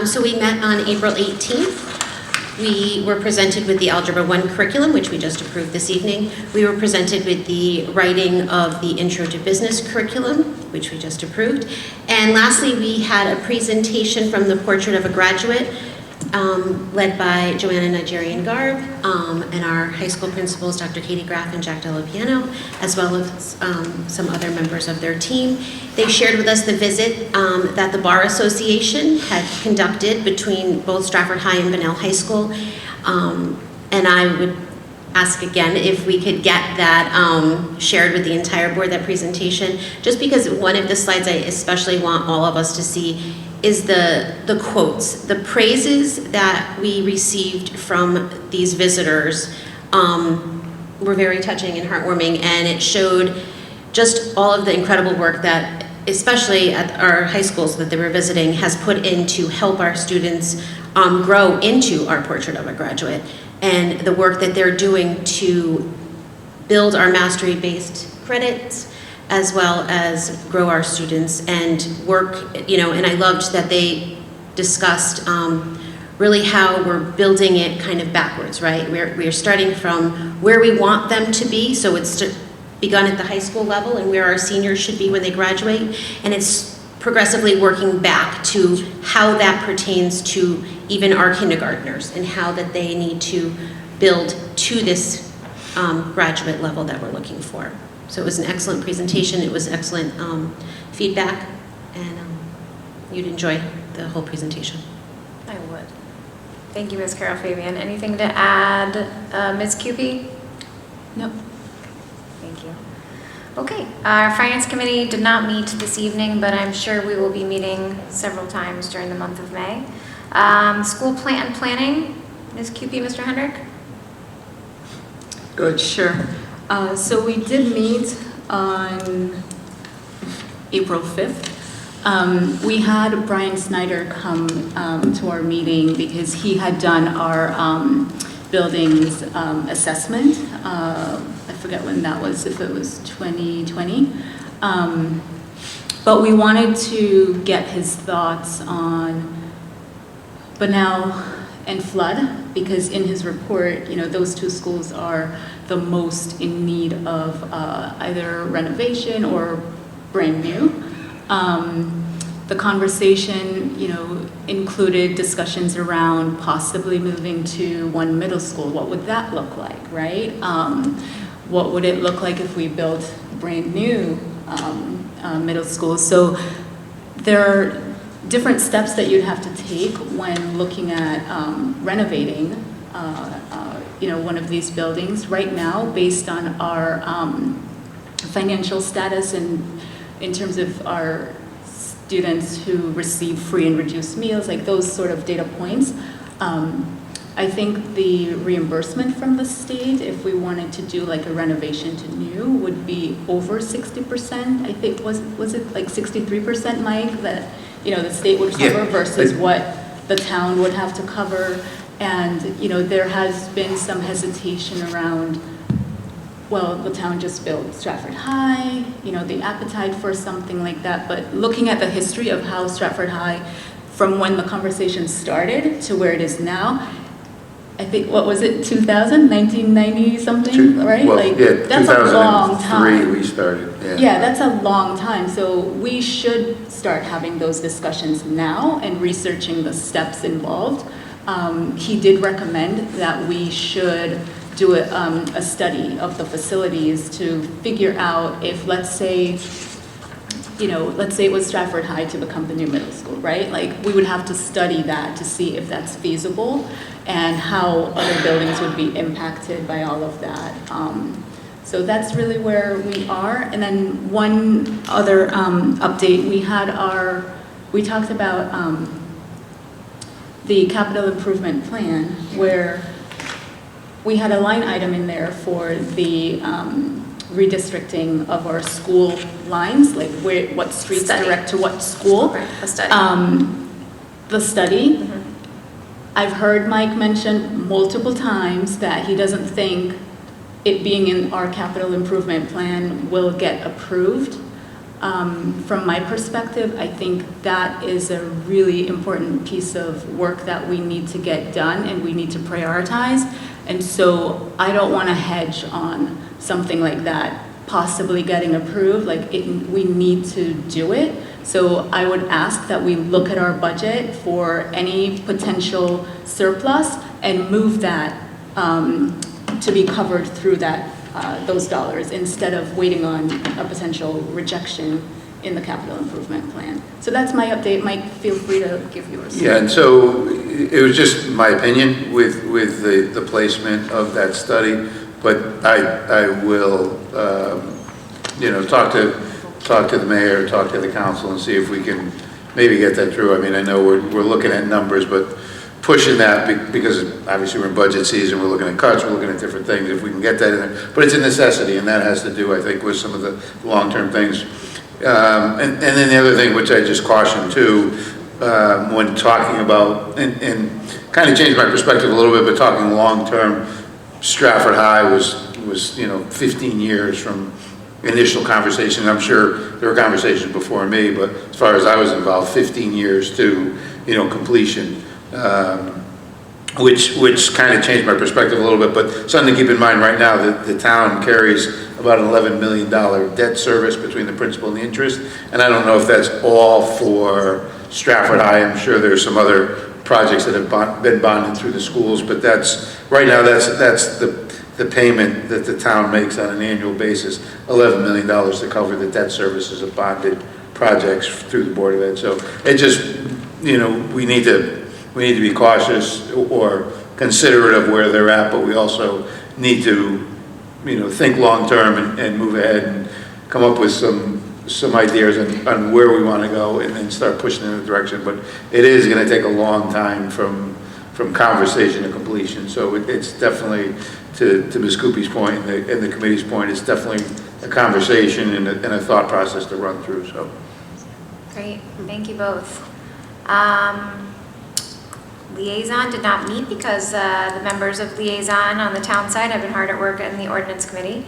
So we met on April 18th. We were presented with the Algebra 1 curriculum, which we just approved this evening. We were presented with the writing of the Intro to Business curriculum, which we just approved. And lastly, we had a presentation from the Portrait of a Graduate, led by Joanna Nigerian Garb, and our high school principals, Dr. Katie Graff and Jack Delapiano, as well as some other members of their team. They shared with us the visit that the Bar Association had conducted between both Stratford High and Bunnell High School. And I would ask again if we could get that shared with the entire board, that presentation, just because one of the slides I especially want all of us to see is the quotes, the praises that we received from these visitors were very touching and heartwarming, and it showed just all of the incredible work that, especially at our high schools that they were visiting, has put in to help our students grow into our Portrait of a Graduate, and the work that they're doing to build our mastery-based credits, as well as grow our students and work, and I loved that they discussed really how we're building it kind of backwards, right? We're starting from where we want them to be, so it's begun at the high school level and where our seniors should be when they graduate, and it's progressively working back to how that pertains to even our kindergartners and how that they need to build to this graduate level that we're looking for. So it was an excellent presentation, it was excellent feedback, and you'd enjoy the whole presentation. I would. Thank you, Ms. Carol Fabian. Anything to add, Ms. Cupie? No. Thank you. Okay, our Finance Committee did not meet this evening, but I'm sure we will be meeting several times during the month of May. School plan planning, Ms. Cupie, Mr. Hendrick? Good. Sure. So we did meet on April 5th. We had Brian Snyder come to our meeting because he had done our buildings assessment. I forget when that was, if it was 2020. But we wanted to get his thoughts on Bunnell and Flood, because in his report, those two schools are the most in need of either renovation or brand new. The conversation, included discussions around possibly moving to one middle school. What would that look like, right? What would it look like if we built brand new middle schools? So there are different steps that you'd have to take when looking at renovating one of these buildings. Right now, based on our financial status and in terms of our students who receive free and reduced meals, like those sort of data points, I think the reimbursement from the state, if we wanted to do like a renovation to new, would be over 60%. I think, was it like 63%, Mike, that the state would cover versus what the town would have to cover? And there has been some hesitation around, well, the town just built Stratford High, the appetite for something like that. But looking at the history of how Stratford High, from when the conversation started to where it is now, I think, what was it, 1990 something, right? Well, that's a long time. 2003 we started, Yeah, that's a long time. So we should start having those discussions now and researching the steps involved. He did recommend that we should do a study of the facilities to figure out if, let's say it was Stratford High to become the new middle school, right? Like, we would have to study that to see if that's feasible and how other buildings would be impacted by all of that. So that's really where we are. And then one other update, we talked about the capital improvement plan, where we had a line item in there for the redistricting of our school lines, like what streets direct to what school. Right, a study. The study, I've heard Mike mention multiple times that he doesn't think it being in our capital improvement plan will get approved. From my perspective, I think that is a really important piece of work that we need to get done and we need to prioritize. And so I don't want to hedge on something like that possibly getting approved. We need to do it. So I would ask that we look at our budget for any potential surplus and move that to be covered through those dollars instead of waiting on a potential rejection in the capital improvement plan. So that's my update. Mike, feel free to give yours. Yeah, and so it was just my opinion with the placement of that study, but I will, talk to the mayor, talk to the council, and see if we can maybe get that through. I mean, I know we're looking at numbers, but pushing that because obviously we're in budget season, we're looking at cuts, we're looking at different things, if we can get that in there. But it's a necessity, and that has to do, I think, with some of the long-term things. And then the other thing, which I just caution too, when talking about, and kind of changed my perspective a little bit, but talking long-term, Stratford High was 15 years from initial conversation. I'm sure there were conversations before me, but as far as I was involved, 15 years to completion, which kind of changed my perspective a little bit. But something to keep in mind right now, that the town carries about an $11 million debt service between the principal and the interest, and I don't know if that's all for Stratford High. I'm sure there's some other projects that have been bonded through the schools, but that's the payment that the town makes on an annual basis, $11 million to cover the debt services of bonded projects through the Board of Ed. So it just, we need to be cautious or considerate of where they're at, but we also need to, think long-term and move ahead and come up with some ideas on where we want to go and then start pushing in the direction. But it is going to take a long time from conversation to completion. So it's definitely, to Ms. Coopy's point and the committee's point, it's definitely a conversation and a thought process to run through. So Great, thank you both. Liaison did not meet because the members of Liaison on the town side have been hard at work in the Ordinance Committee.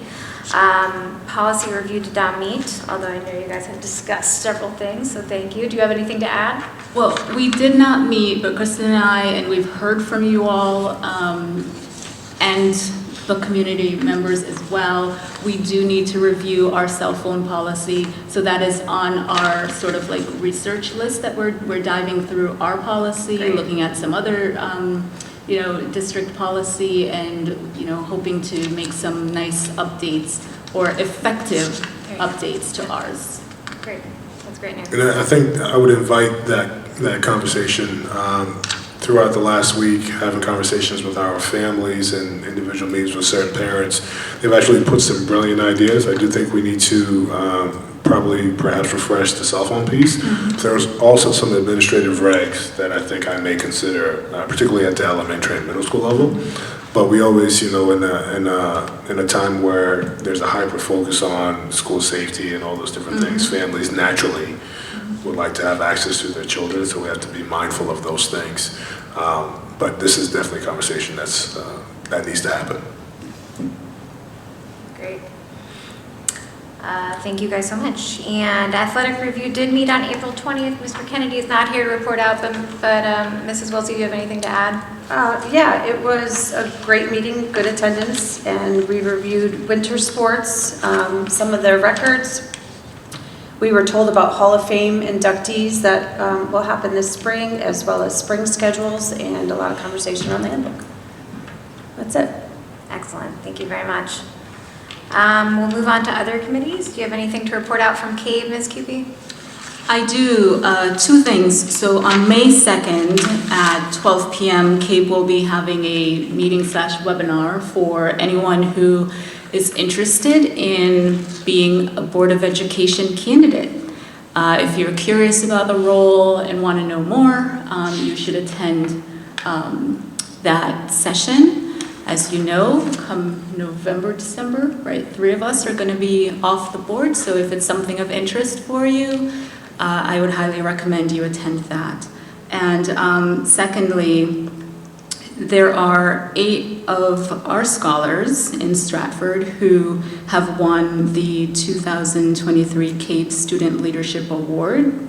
Policy Review did not meet, although I know you guys have discussed several things, so thank you. Do you have anything to add? Well, we did not meet, but Kristen and I, and we've heard from you all, and the community members as well, we do need to review our cell phone policy. So that is on our sort of research list that we're diving through our policy, looking at some other district policy, and hoping to make some nice updates or effective updates to ours. Great, that's great news. And I think I would invite that conversation throughout the last week, having conversations with our families and individual meetings with certain parents. They've actually put some brilliant ideas. I do think we need to perhaps refresh the cell phone piece. There's also some administrative regs that I think I may consider, particularly at the elementary and middle school level. But we always, in a time where there's a hyper focus on school safety and all those different things, families naturally would like to have access to their children, so we have to be mindful of those things. But this is definitely a conversation that needs to happen. Great. Thank you guys so much. And Athletic Review did meet on April 20th. Mr. Kennedy is not here to report out, but Mrs. Wiltsey, do you have anything to add? Yeah, it was a great meeting, good attendance, and we reviewed winter sports, some of their records. We were told about Hall of Fame inductees that will happen this spring, as well as spring schedules, and a lot of conversation on the handbook. That's it. Excellent. Thank you very much. We'll move on to other committees. Do you have anything to report out from CAVE, Ms. Cupie? I do. Two things. So on May 2nd at 12 p.m., CAVE will be having a meeting/webinar for anyone who is interested in being a Board of Education candidate. If you're curious about the role and want to know more, you should attend that session. As you know, come November, December, right, 3 of us are going to be off the board, so if it's something of interest for you, I would highly recommend you attend that. And secondly, there are 8 of our scholars in Stratford who have won the 2023 CAPE Student Leadership Award.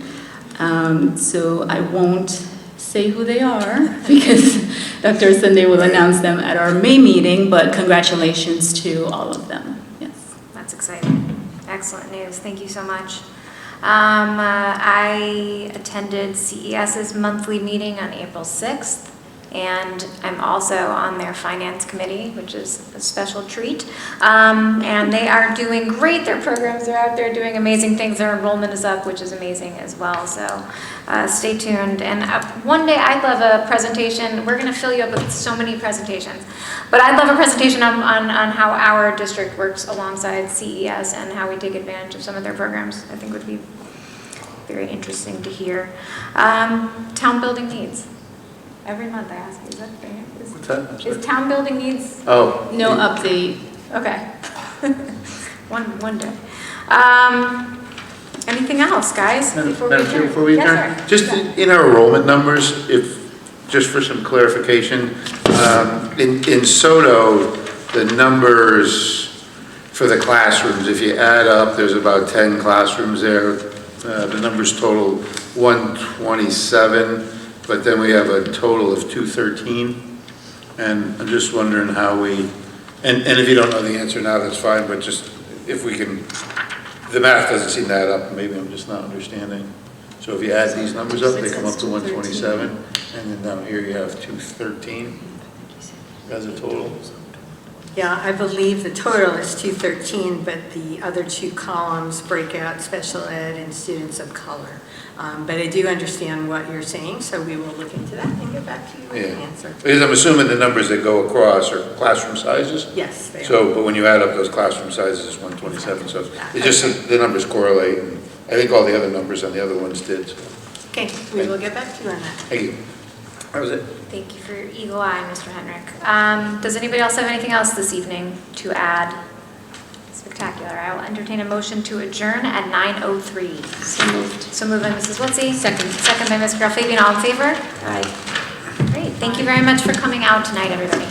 So I won't say who they are because Dr. Sunday will announce them at our May meeting, but congratulations to all of them. Yes. That's exciting. Excellent news. Thank you so much. I attended CES's monthly meeting on April 6th, and I'm also on their finance committee, which is a special treat. And they are doing great. Their programs are out there doing amazing things. Their enrollment is up, which is amazing as well. So stay tuned. And one day I'd love a presentation. We're going to fill you up with so many presentations. But I'd love a presentation on how our district works alongside CES and how we take advantage of some of their programs. I think would be very interesting to hear. Town building needs. Every month I ask you, is that fair? What's that? Is town building needs? Oh. No update. Okay. one day. Anything else, guys? Before we adjourn? Before we adjourn? Yes, sir. Just in our enrollment numbers, just for some clarification, in SOTO, the numbers for the classrooms, if you add up, there's about 10 classrooms there. The numbers total 127, but then we have a total of 213. And I'm just wondering how we, and if you don't know the answer now, that's fine, but just if we can, the math doesn't seem to add up, maybe I'm just not understanding. So if you add these numbers up, they come up to 127, and then down here you have 213 as a total. Yeah, I believe the total is 213, but the other 2 columns break out special ed and students of color. But I do understand what you're saying, so we will look into that and get back to you with an answer. Because I'm assuming the numbers that go across are classroom sizes? Yes, they are. So, but when you add up those classroom sizes, it's 127, so it's just the numbers correlate, and I think all the other numbers on the other ones did. So. Okay, we will get back to you on that. Thank you. That was it. Thank you for your eagle eye, Mr. Henrik. Does anybody else have anything else this evening to add? Spectacular. I will entertain a motion to adjourn at 9:03. So moved. So moved by Mrs. Woodsey. Second. Second by Ms. Garfabian. All in favor? Aye. Great. Thank you very much for coming out tonight, everybody.